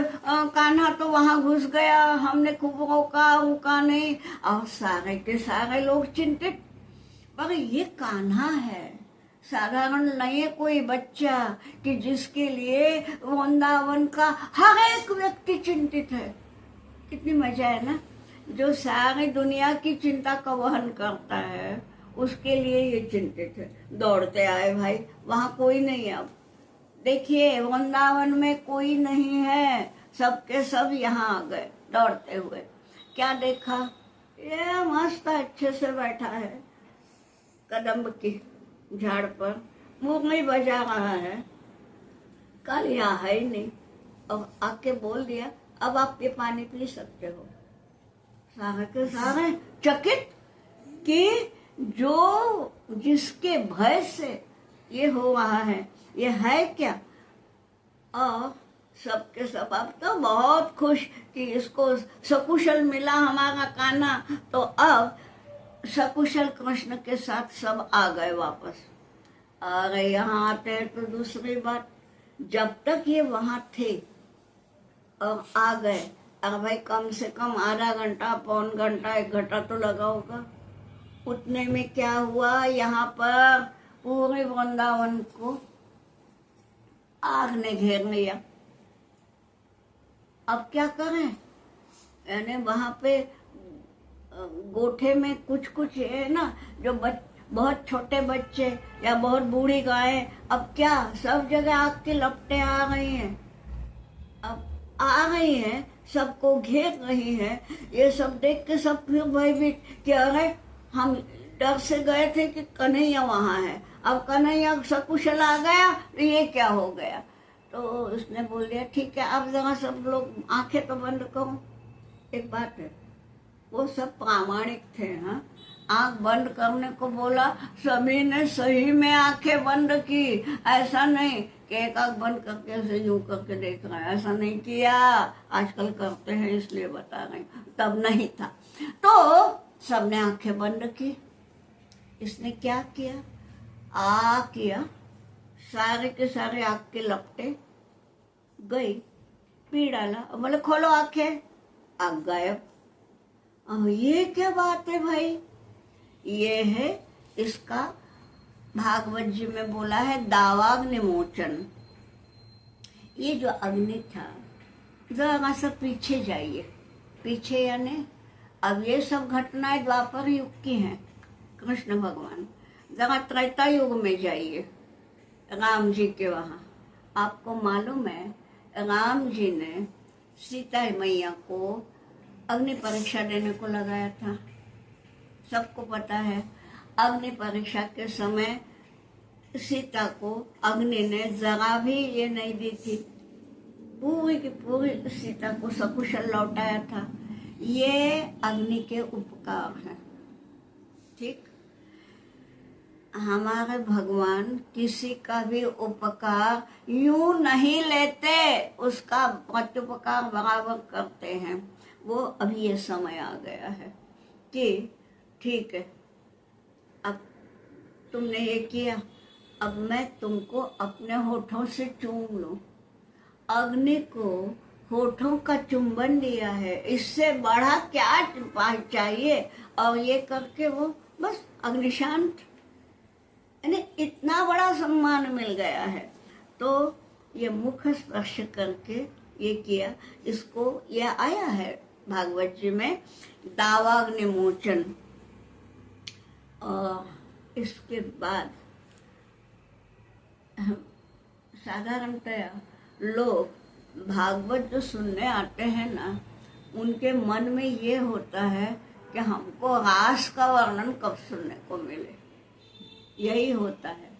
कान्हा तो वहां घुस गया, हमने खूब रोका नहीं, और सारे के सारे लोग चिंतित। पर ये कान्हा है, साधारण नहीं है कोई बच्चा कि जिसके लिए वृंदावन का हर एक व्यक्ति चिंतित है। कितनी मजा है ना, जो सारी दुनिया की चिंता का वहन करता है उसके लिए ये चिंतित है। दौड़ते आए भाई, वहां कोई नहीं है। अब देखिए वृंदावन में कोई नहीं है, सबके सब यहाँ आ गए दौड़ते हुए। क्या देखा, ये मस्त अच्छे से बैठा है कदम्ब की झाड़ पर, मुरली बजा रहा है। कल यहाँ है ही नहीं, अब आके बोल दिया अब आप ये पानी पी सकते हो। सारे के सारे चकित कि जो जिसके भय से ये हो रहा है ये है क्या। और सबके सब अब तो बहुत खुश कि इसको सकुशल मिला हमारा कान्हा, तो अब सकुशल कृष्ण के साथ सब आ गए वापस। और यहाँ आते हैं तो दूसरी बात, जब तक ये वहां थे और आ गए, और भाई कम से कम आधा घंटा, पौन घंटा, 1 घंटा तो लगा होगा। उतने में क्या हुआ, यहाँ पर पूरे वृंदावन को आग ने घेर लिया। अब क्या करें, यानी वहां पे गोठे में कुछ कुछ है ना, जो बहुत छोटे बच्चे या बहुत बूढ़ी गायें, अब क्या सब जगह आग की लपटें आ रही हैं। अब आ रही हैं, सबको घेर रही है। ये सब देख के सब फिर भयभीत कि अरे हम डर से गए थे कि कन्हैया वहां है, अब कन्हैया सकुशल आ गया तो ये क्या हो गया। तो उसने बोल दिया ठीक है अब जरा सब लोग आंखें तो बंद करो। एक बात है, वो सब प्रामाणिक थे। हाँ, आंख बंद करने को बोला, सभी ने सही में आंखें बंद की। ऐसा नहीं कि एक आंख बंद करके ऐसे यूं करके देख रहे हैं, ऐसा नहीं किया। आजकल करते हैं इसलिए बता रहे हैं, तब नहीं था। तो सबने आंखें बंद की। इसने क्या किया, किया, सारे के सारे आग के लपटे गई, पी डाला। बोले खोलो आंखें, आग गायब। अब ये क्या बात है भाई, ये है इसका भागवत जी में बोला है दावाग्नि मोचन। ये जो अग्नि था, जरा सा पीछे जाइए, पीछे यानी अब ये सब घटनाएं द्वापर युग की हैं। कृष्ण भगवान जरा त्रेता युग में जाइए, राम जी के वहां। आपको मालूम है राम जी ने सीता मैया को अग्नि परीक्षा देने को लगाया था, सबको पता है। अग्नि परीक्षा के समय सीता को अग्नि ने जरा भी ये नहीं दी थी, पूरी की पूरी सीता को सकुशल लौटाया था। ये अग्नि के उपकार हैं। ठीक, हमारे भगवान किसी का भी उपकार यूं नहीं लेते, उसका प्रत्युपकार बराबर करते हैं। वो अभी ये समय आ गया है कि ठीक है, अब तुमने ये किया, अब मैं तुमको अपने होठों से चूम लूं। अग्नि को होठों का चुंबन दिया है, इससे बड़ा क्या चाहिए। और ये करके वो बस अग्नि शांत, यानी इतना बड़ा सम्मान मिल गया है। तो ये मुख स्पर्श करके ये किया, इसको ये आया है भागवत जी में दावाग्नि मोचन। और इसके बाद साधारणतया लोग भागवत जो सुनने आते हैं ना, उनके मन में ये होता है कि हमको रास का वर्णन कब सुनने को मिले, यही होता है।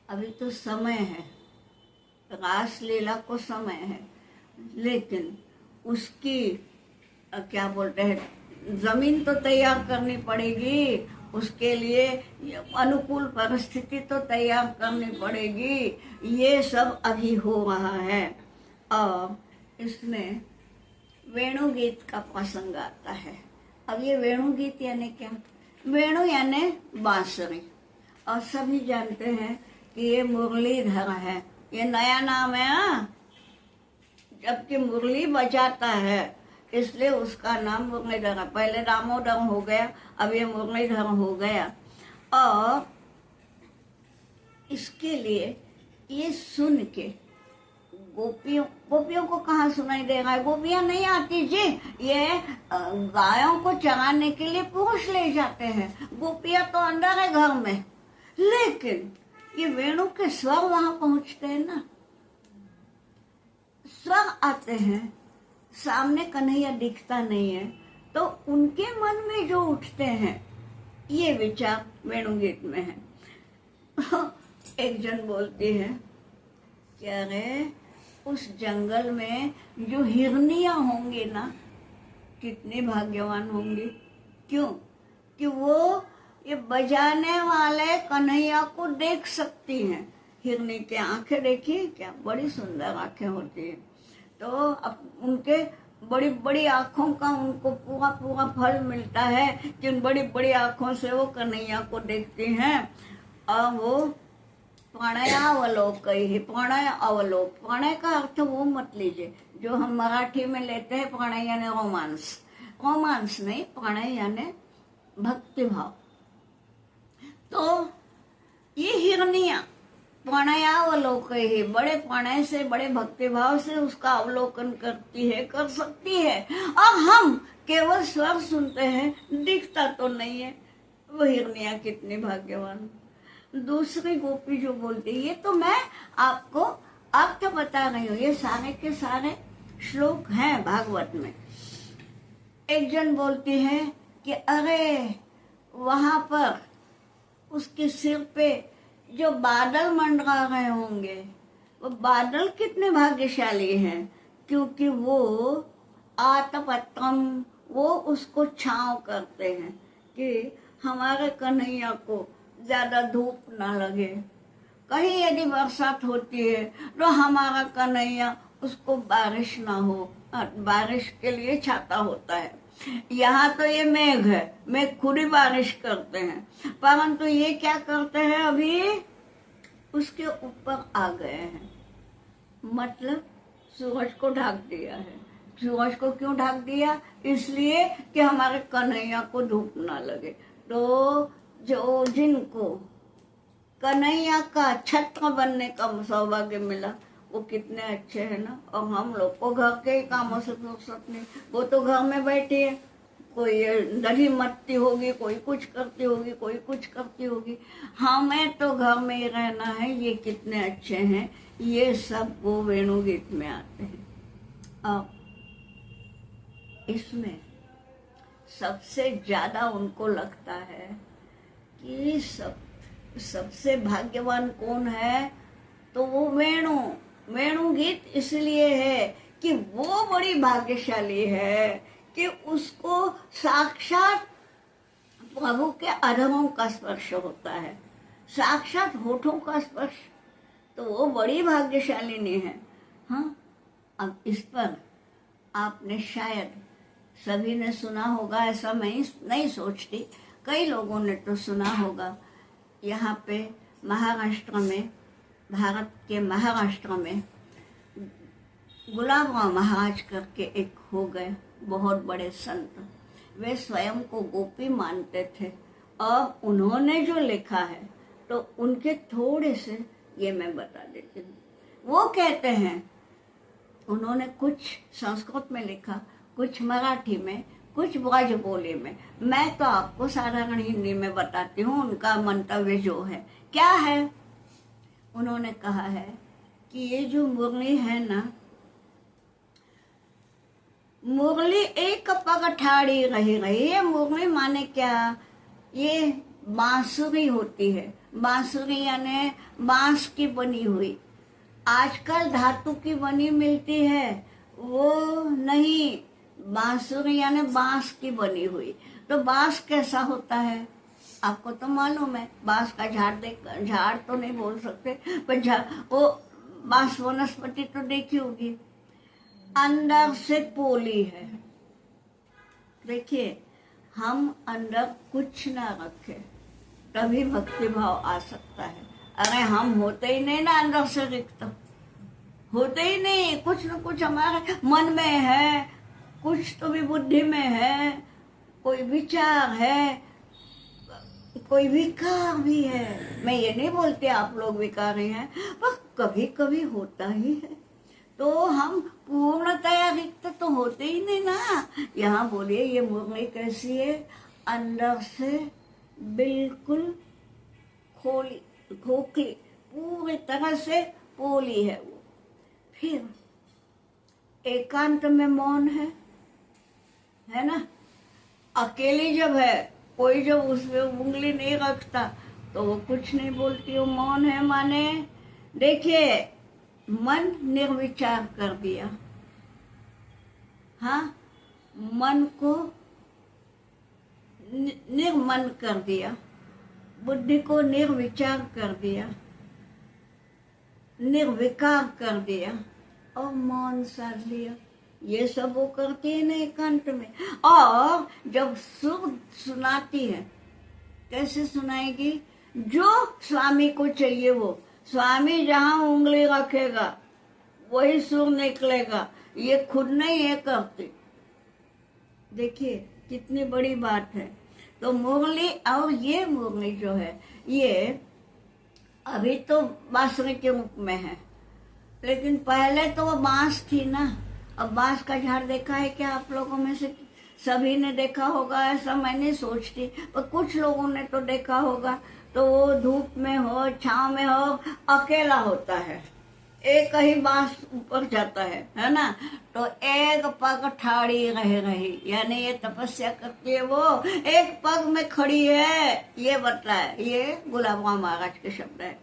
अभी तो समय है, रास लीला को समय है, लेकिन उसकी क्या बोलते हैं, जमीन तो तैयार करनी पड़ेगी, उसके लिए अनुकूल परिस्थिति तो तैयार करनी पड़ेगी। ये सब अभी हो रहा है। और इसमें वेणुगीत का प्रसंग आता है। अब ये वेणुगीत यानी क्या, वेणु यानी बांसुरी। और सभी जानते हैं कि ये मुरलीधर है, ये नया नाम है। हाँ, जबकि मुरली बजाता है इसलिए उसका नाम मुरलीधर है। पहले दामोदर हो गया, अब ये मुरलीधर हो गया। और इसके लिए ये सुन के गोपियों को कहाँ सुनाई दे रहा है? गोपियां नहीं आती जी, ये गायों को चराने के लिए पुरुष ले जाते हैं। गोपियां तो अंदर है घर में, लेकिन ये वेणु के स्वर वहां पहुंचते हैं ना, स्वर आते हैं, सामने कन्हैया दिखता नहीं है, तो उनके मन में जो उठते हैं ये विचार वेणु गीत में है। एक जन बोलती है कि अरे उस जंगल में जो हिरनियां होंगी ना, कितनी भाग्यवान होंगी। क्यों? कि वो ये बजाने वाले कन्हैया को देख सकती हैं। हिरनी की आंखें देखिए क्या बड़ी सुंदर आंखें होती है, तो अब उनके बड़ी बड़ी आंखों का उनको पूरा पूरा फल मिलता है कि उन बड़ी बड़ी आंखों से वो कन्हैया को देखती हैं। और वो प्रणयावलोक ही, प्रणय अवलोक, प्रणय का अर्थ वो मत लीजिए जो हम मराठी में लेते हैं प्रणय यानी रोमांस। रोमांस नहीं, प्रणय यानी भक्ति भाव। तो ये हिरनिया प्रणयावलोक ही, बड़े प्रणय से बड़े भक्ति भाव से उसका अवलोकन करती है, कर सकती है। और हम केवल स्वर सुनते हैं, दिखता तो नहीं है। वो हिरनिया कितनी भाग्यवान। दूसरी गोपी जो बोलती है, ये तो मैं आपको अर्थ बता रही हूँ, ये सारे के सारे श्लोक हैं भागवत में। एक जन बोलती है कि अरे वहां पर उसके सिर पे जो बादल मंडरा रहे होंगे, वो बादल कितने भाग्यशाली हैं, क्योंकि वो आतपत्रम, वो उसको छांव करते हैं कि हमारे कन्हैया को ज्यादा धूप ना लगे। कहीं यदि बरसात होती है तो हमारा कन्हैया उसको बारिश ना हो, बारिश के लिए छाता होता है। यहाँ तो ये मेघ है, मेघ खुद ही बारिश करते हैं, परंतु ये क्या करते हैं, अभी उसके ऊपर आ गए हैं, मतलब सूरज को ढक दिया है। सूरज को क्यों ढक दिया? इसलिए कि हमारे कन्हैया को धूप ना लगे। तो जो जिनको कन्हैया का छत्र बनने का सौभाग्य मिला वो कितने अच्छे हैं ना। और हम लोग को घर के ही कामों से फुर्सत नहीं, वो तो घर में बैठी है, कोई दही मत्ती होगी, कोई कुछ करती होगी, कोई कुछ करती होगी। हमें तो घर में ही रहना है। ये कितने अच्छे हैं, ये सब वो वेणु गीत में आते हैं। अब इसमें सबसे ज्यादा उनको लगता है कि सबसे भाग्यवान कौन है, तो वो वेणु गीत इसलिए है कि वो बड़ी भाग्यशाली है कि उसको साक्षात प्रभु के अधरों का स्पर्श होता है, साक्षात होठों का स्पर्श, तो वो बड़ी भाग्यशालिनी है। हाँ, अब इस पर आपने शायद सभी ने सुना होगा, ऐसा मैं नहीं सोचती, कई लोगों ने तो सुना होगा। यहाँ पे महाराष्ट्र में, भारत के महाराष्ट्र में गुलाबराव महाराज करके एक हो गए बहुत बड़े संत। वे स्वयं को गोपी मानते थे और उन्होंने जो लिखा है तो उनके थोड़े से ये मैं बता देती हूँ। वो कहते हैं, उन्होंने कुछ संस्कृत में लिखा, कुछ मराठी में, कुछ ब्रज बोली में। मैं तो आपको साधारण हिंदी में बताती हूँ उनका मंतव्य जो है। क्या है? उन्होंने कहा है कि ये जो मुरली है ना, मुरली एक पग ठाड़ी रही रही है। मुरली माने क्या? ये बांसुरी होती है, बांसुरी यानी बांस की बनी हुई। आजकल धातु की बनी मिलती है, वो नहीं, बांसुरी यानी बांस की बनी हुई। तो बांस कैसा होता है आपको तो मालूम है। बांस का झाड़ तो नहीं बोल सकते, पर वो बांस वनस्पति तो देखी होगी। अंदर से पोली है। देखिए, हम अंदर कुछ ना रखे तभी भक्ति भाव आ सकता है। अरे हम होते ही नहीं ना अंदर से रिक्त, होते ही नहीं। कुछ न कुछ हमारे मन में है, कुछ तो भी बुद्धि में है, कोई विचार है, कोई विकार भी है। मैं ये नहीं बोलती आप लोग विकारी हैं, पर कभी कभी होता ही है। तो हम पूर्णतया रिक्त तो होते ही नहीं ना। यहाँ बोलिए ये मुरली कैसी है, अंदर से बिल्कुल खोली खोखली, पूरी तरह से पोली है वो। फिर एकांत में मौन है ना। अकेली जब है, कोई जब उसमें उंगली नहीं रखता तो वो कुछ नहीं बोलती, वो मौन है। माने देखिए, मन निर्विचार कर दिया, हाँ, मन को निर्मन कर दिया, बुद्धि को निर्विचार कर दिया, निर्विकार कर दिया और मौन साध लिया। ये सब वो करती है ना एकांत में। और जब सुर सुनाती है, कैसे सुनाएगी? जो स्वामी को चाहिए वो, स्वामी जहां उंगली रखेगा वही सुर निकलेगा। ये खुद नहीं ये करती। देखिए कितनी बड़ी बात है। तो मुरली, और ये मुरली जो है ये अभी तो बांसुरी के रूप में है, लेकिन पहले तो वो बांस थी ना। अब बांस का झाड़ देखा है क्या आप लोगों में से? सभी ने देखा होगा ऐसा मैं नहीं सोचती, पर कुछ लोगों ने तो देखा होगा। तो वो धूप में हो, छांव में हो, अकेला होता है, एक ही बांस ऊपर जाता है ना। तो एक पग ठाड़ी रह रही, यानी ये तपस्या करती है, वो एक पग में खड़ी है, ये बताए। ये गुलाब राम महाराज के शब्द है।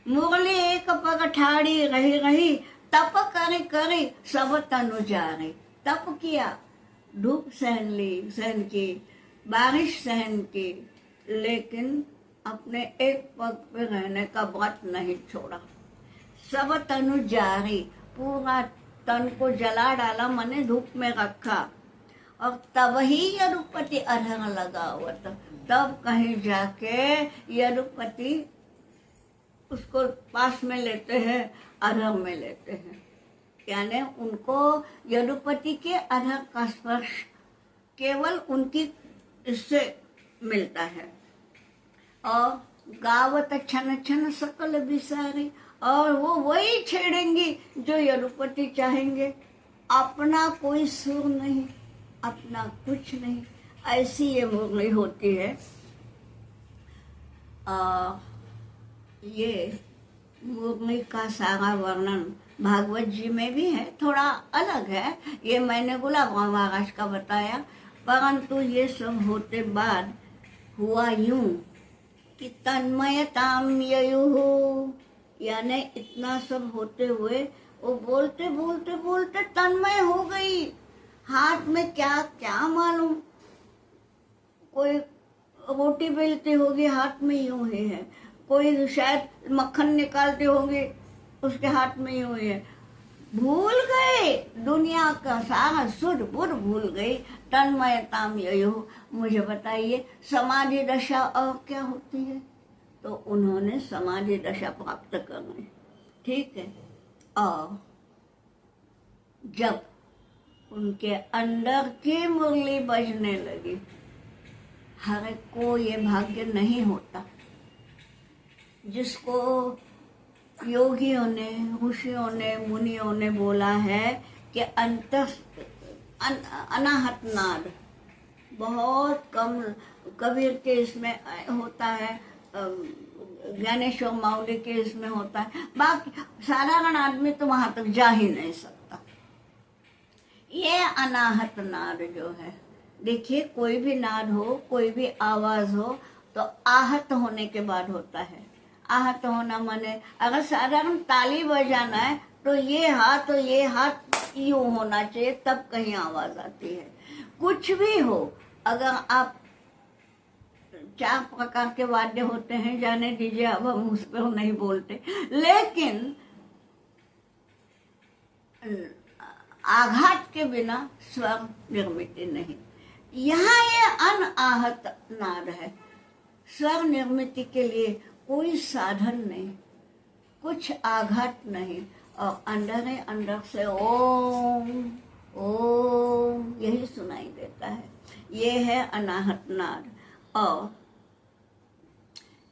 मुरली एक पग ठाड़ी रही, तप करी सब तनु जारी। तप किया, धूप सहन की, बारिश सहन की, लेकिन अपने एक पग पे रहने का व्रत नहीं छोड़ा। सब तनु जारी, पूरा तन को जला डाला, मने धूप में रखा। और तब ही यदुपति अधर लगा हुआ था। तब कहीं जाके यदुपति उसको पास में लेते हैं, अधर में लेते हैं। यानी उनको यदुपति के अधर का स्पर्श केवल उनकी इससे मिलता है। और गावत छन छन सकल बिसारी, और वो वही छेड़ेंगी जो यदुपति चाहेंगे। अपना कोई सुर नहीं, अपना कुछ नहीं। ऐसी ये मुरली होती है। ये मुरली का सारा वर्णन भागवत जी में भी है, थोड़ा अलग है। ये मैंने गुलाब राम महाराज का बताया, परंतु ये सब होते बाद हुआ यूं कि तन्मयताम ययुः, यानी इतना सब होते हुए वो बोलते बोलते बोलते तन्मय हो गई। हाथ में क्या क्या मालूम, कोई रोटी बेलती होगी हाथ में यूं ही है, कोई शायद मक्खन निकालते होंगे उसके हाथ में यूं ही है। भूल गए दुनिया का सारा सुध बुध भूल गई। तन्मयताम ययुः। मुझे बताइए समाधि दशा और क्या होती है? तो उन्होंने समाधि दशा प्राप्त करनी, ठीक है। और जब उनके अंदर की मुरली बजने लगी, हर एक को ये भाग्य नहीं होता। जिसको योगियों ने, ऋषियों ने, मुनियों ने बोला है कि अनाहत नाद बहुत कम कबीर के इसमें होता है, ज्ञानेश्वर माउली के इसमें होता है, बाकी साधारण आदमी तो वहां तक जा ही नहीं सकता। ये अनाहत नाद जो है, देखिए कोई भी नाद हो, कोई भी आवाज हो तो आहत होने के बाद होता है। आहत होना माने अगर साधारण ताली बजाना है तो ये हाथ यूं होना चाहिए, तब कहीं आवाज आती है। कुछ भी हो, अगर आप 4 प्रकार के वाद्य होते हैं, जाने दीजिए, अब हम उस पर नहीं बोलते, लेकिन आघात के बिना स्वर निर्मित नहीं। यहाँ ये अनाहत नाद है। स्वर निर्मित के लिए कोई साधन नहीं, कुछ आघात नहीं, और अंदर ही अंदर से ओम ओम यही सुनाई देता है। ये है अनाहत नाद। और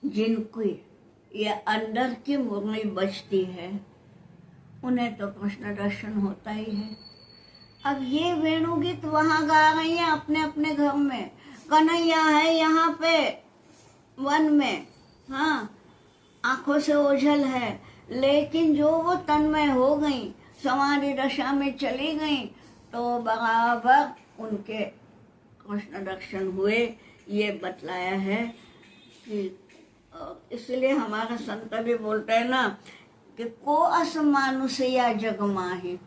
जिनकी ये अंदर की मुरली बजती है उन्हें तो कृष्ण दर्शन होता ही है। अब ये वेणुगीत वहां गा रही है अपने अपने घर में, कन्हैया है यहाँ पे वन में, हाँ आंखों से ओझल है, लेकिन जो वो तन्मय हो गई, समाधि दशा में चली गई, तो बराबर उनके कृष्ण दर्शन हुए। ये बतलाया है कि इसलिए हमारा संत भी बोलते हैं ना कि को असमानुष या जग माही,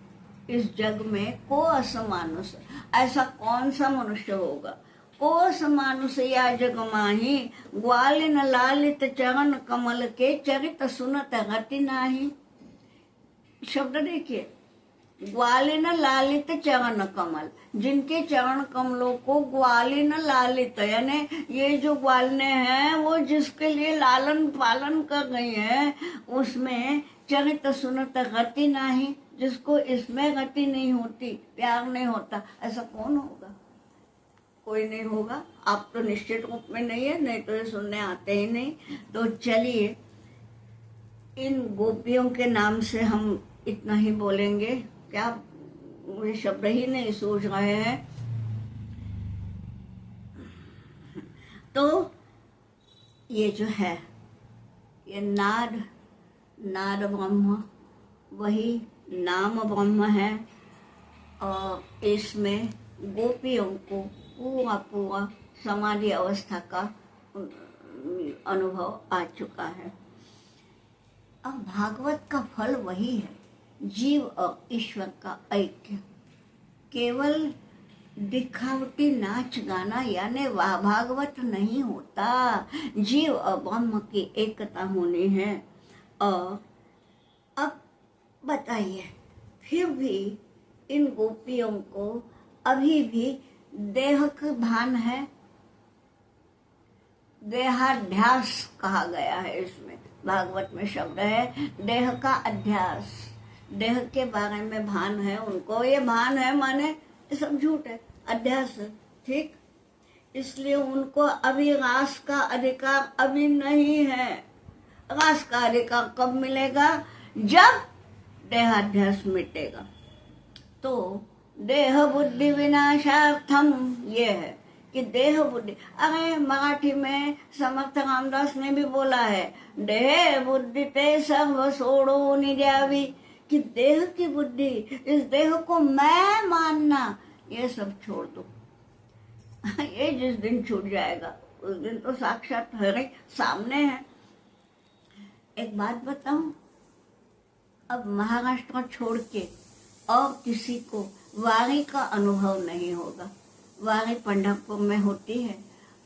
इस जग में को असमानुष, ऐसा कौन सा मनुष्य होगा। को असमानुष या जग माही, ग्वालिन लालित चरण कमल के चरित सुनत गति नाही। शब्द देखिए, ग्वालिन लालित चरण कमल, जिनके चरण कमलों को ग्वालिन लालित, यानी ये जो ग्वालने हैं वो जिसके लिए लालन पालन कर रही हैं, उसमें चरित सुनत गति नाही, जिसको इसमें गति नहीं होती, प्यार नहीं होता, ऐसा कौन होगा। कोई नहीं होगा। आप तो निश्चित रूप में नहीं है, नहीं तो ये सुनने आते ही नहीं। तो चलिए इन गोपियों के नाम से हम इतना ही बोलेंगे। क्या मुझे शब्द ही नहीं सोच रहे हैं। तो ये जो है ये नाद, नाद ब्रह्म वही नाम ब्रह्म है, और इसमें गोपियों को पूरा पूरा समाधि अवस्था का अनुभव आ चुका है। अब भागवत का फल वही है, जीव और ईश्वर का ऐक्य। केवल दिखावटी नाच गाना यानी वाह भागवत नहीं होता, जीव और ब्रह्म की एकता होनी है। और अब बताइए, फिर भी इन गोपियों को अभी भी देह का भान है, देहाध्यास कहा गया है। इसमें भागवत में शब्द है देह का अध्यास, देह के बारे में भान है उनको। ये भान है माने ये सब झूठ है, अध्यास है, ठीक। इसलिए उनको अभी रास का अधिकार अभी नहीं है। रास का अधिकार कब मिलेगा, जब देहाध्यास मिटेगा। तो देह बुद्धि विनाशार्थम ये है कि देह बुद्धि, अरे मराठी में समर्थ रामदास ने भी बोला है, देह बुद्धि ते सर्व सोडून द्यावी, कि देह की बुद्धि, इस देह को मैं मानना, ये सब छोड़ दो। ये जिस दिन छूट जाएगा उस दिन तो साक्षात हरे सामने है। एक बात बताऊं, अब महाराष्ट्र छोड़ के और किसी को वारी का अनुभव नहीं होगा। वारी पंढरपुर में होती है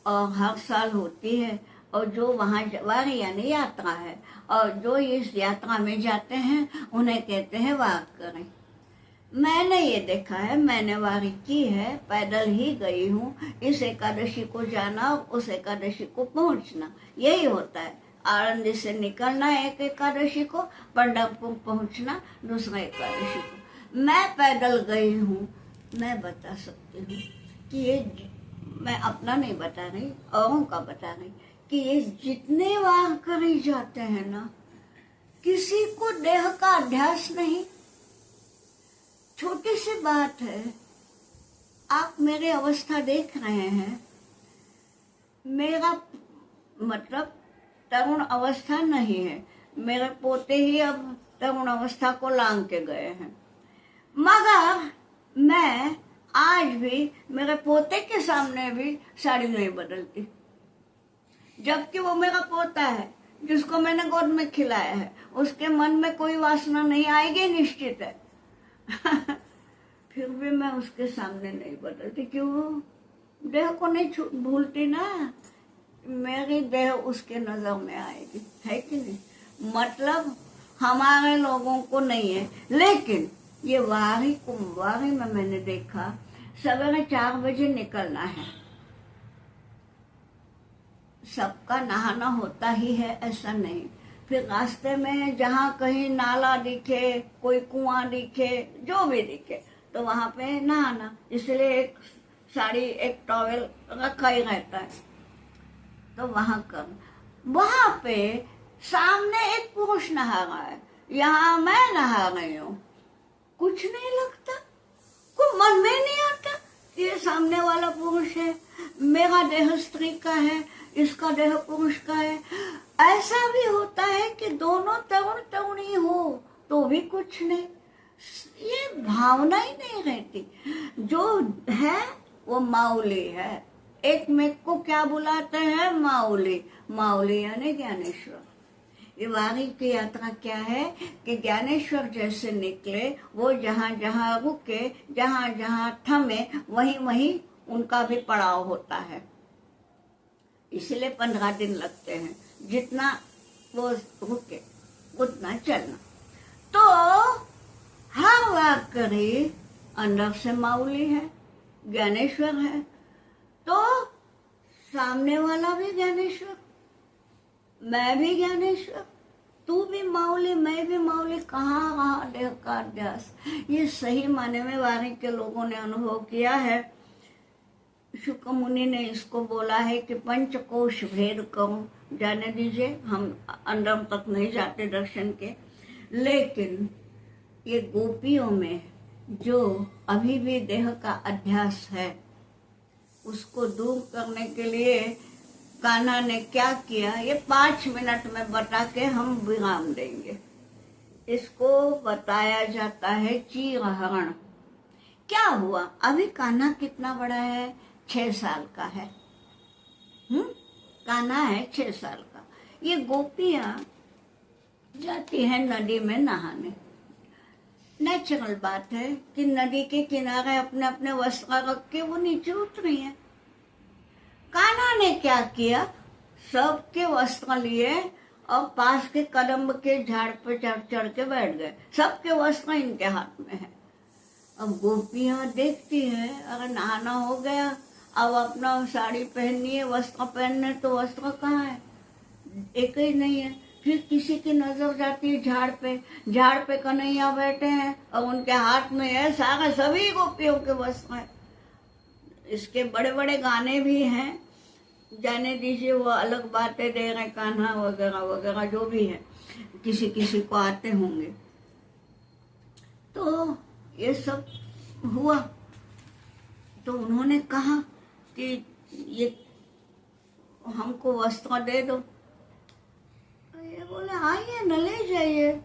और हर साल होती है, और जो वहाँ वारी यानी यात्रा है, और जो इस यात्रा में जाते हैं उन्हें कहते हैं वार करें। मैंने ये देखा है, मैंने वारी की है, पैदल ही गई हूँ। इस एकादशी को जाना और उस एकादशी को पहुँचना, यही होता है। आनंद से निकलना एक एकादशी को, पंढरपुर पहुँचना दूसरा एकादशी को। मैं पैदल गई हूँ, मैं बता सकती हूँ कि ये, मैं अपना नहीं बता रही, औरों का बता रही, कि ये जितने वार करे जाते हैं ना, किसी को देह का अध्यास नहीं। छोटी सी बात है, आप मेरी अवस्था देख रहे हैं, मेरा मतलब तरुण अवस्था नहीं है, मेरे पोते ही अब तरुण अवस्था को लांग के गए हैं, मगर मैं आज भी मेरे पोते के सामने भी साड़ी नहीं बदलती, जबकि वो मेरा पोता है जिसको मैंने गोद में खिलाया है। उसके मन में कोई वासना नहीं आएगी, निश्चित है। फिर भी मैं उसके सामने नहीं बदलती। क्यों? देह को नहीं भूलती ना, मेरी देह उसके नजर में आएगी, है कि नहीं। मतलब हमारे लोगों को नहीं है, लेकिन ये वारी में मैंने देखा, सवेरे 4 बजे निकलना है, सबका नहाना होता ही है ऐसा नहीं। फिर रास्ते में जहाँ कहीं नाला दिखे, कोई कुआं दिखे, जो भी दिखे, तो वहां पे नहाना। इसलिए एक साड़ी एक टॉवेल रखा ही रहता है। तो वहां पे सामने एक पुरुष नहा रहा है, यहाँ मैं नहा रही हूँ, कुछ नहीं लगता, कोई मन में नहीं आता कि ये सामने वाला पुरुष है, मेरा देह स्त्री का है, इसका देह पुरुष का है। ऐसा भी होता है कि दोनों तरुण तरुणी हो तो भी कुछ नहीं, ये भावना ही नहीं रहती। जो है वो माउली है। एक में को क्या बुलाते हैं? माउली। माउली यानी ज्ञानेश्वर। ये वारी की यात्रा क्या है कि ज्ञानेश्वर जैसे निकले, वो जहाँ जहाँ रुके, जहाँ जहाँ थमे, वहीं वहीं उनका भी पड़ाव होता है। इसलिए 15 दिन लगते हैं, जितना वो रुके उतना चलना। तो हर वाकरी अंदर से माउली है, ज्ञानेश्वर है, तो सामने वाला भी ज्ञानेश्वर, मैं भी ज्ञानेश्वर, तू भी माउली, मैं भी माउली, कहाँ रहा देह का अध्यास। ये सही माने में वारी के लोगों ने अनुभव किया है। शुक मुनि ने इसको बोला है कि पंचकोश भेद करो। जाने दीजिए, हम अंदर तक नहीं जाते दर्शन के, लेकिन ये गोपियों में जो अभी भी देह का अध्यास है, उसको दूर करने के लिए कान्हा ने क्या किया, ये 5 मिनट में बता के हम विराम देंगे। इसको बताया जाता है चीरहरण। क्या हुआ? अभी कान्हा कितना बड़ा है? 6 साल का है। कान्हा है 6 साल का। ये गोपियां जाती हैं नदी में नहाने। नेचुरल बात है कि नदी के किनारे अपने अपने वस्त्र रख के वो नीचे उतरी हैं। कान्हा ने क्या किया? सबके वस्त्र लिए और पास के कदम्ब के झाड़ पे चढ़ के बैठ गए। सबके वस्त्र इनके हाथ में है। अब गोपियां देखती है, अगर नहाना हो गया, अब अपना साड़ी पहननी है, वस्त्र पहनने, तो वस्त्र कहाँ है? एक ही नहीं है। फिर किसी की नजर जाती है झाड़ पे कन्हैया बैठे हैं और उनके हाथ में है सारे सभी गोपियों के वस्त्र है। इसके बड़े बड़े गाने भी हैं, जाने दीजिए, वो अलग बातें दे रहे, कान्हा वगैरह वगैरह जो भी है, किसी किसी को आते होंगे। तो ये सब हुआ तो उन्होंने कहा कि ये हमको वस्त्र दे दो। ये बोले आइए न ले जाइए,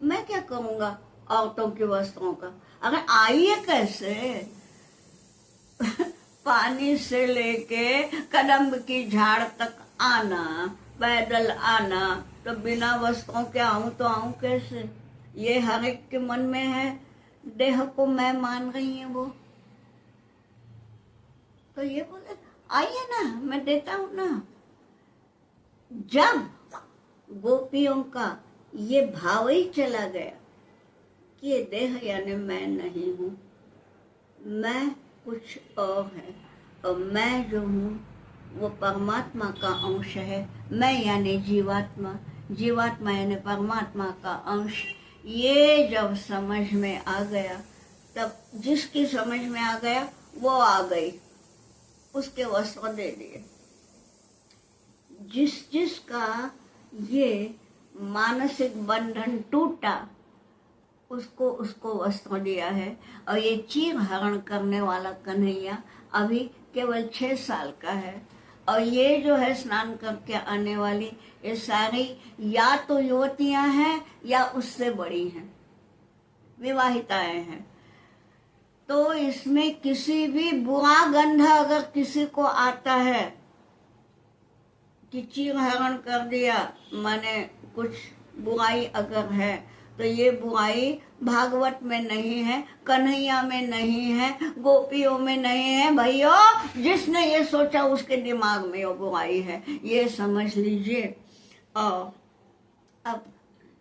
मैं क्या करूंगा औरतों के वस्त्रों का। अगर आइए कैसे? पानी से लेके कदम्ब की झाड़ तक आना, पैदल आना, तो बिना वस्त्रों के आऊं तो आऊं कैसे? ये हर एक के मन में है, देह को मैं मान रही है वो। तो ये बोले आइए ना, मैं देता हूं ना। जब गोपियों का ये भाव ही चला गया कि ये देह यानी मैं नहीं हूं, मैं कुछ और है, और मैं जो हूँ वो परमात्मा का अंश है। मैं यानी जीवात्मा, जीवात्मा यानी परमात्मा का अंश। ये जब समझ में आ गया, तब जिसकी समझ में आ गया वो आ गई, उसके वस्त्र दे दिए। जिसका ये मानसिक बंधन टूटा, उसको वस्त्र दिया है। और ये चीर हरण करने वाला कन्हैया अभी केवल 6 साल का है। और ये जो है स्नान करके आने वाली, ये सारी या तो युवतियां हैं या उससे बड़ी हैं, विवाहिताएं हैं। तो इसमें किसी भी बुरा गंध अगर किसी को आता है कि चीर हरण कर दिया, माने कुछ बुराई अगर है, तो ये बुराई भागवत में नहीं है, कन्हैया में नहीं है, गोपियों में नहीं है। भैया, जिसने ये सोचा उसके दिमाग में वो बुराई है, ये समझ लीजिए। और अब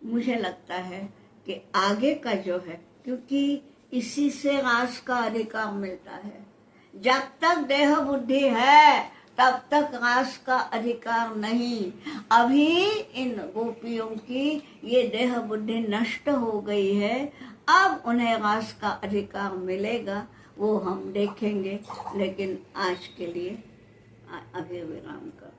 मुझे लगता है कि आगे का जो है, क्योंकि इसी से रास का अधिकार मिलता है। जब तक देह बुद्धि है तब तक रास का अधिकार नहीं। अभी इन गोपियों की ये देह बुद्धि नष्ट हो गई है, अब उन्हें रास का अधिकार मिलेगा, वो हम देखेंगे। लेकिन आज के लिए अभी विराम कर।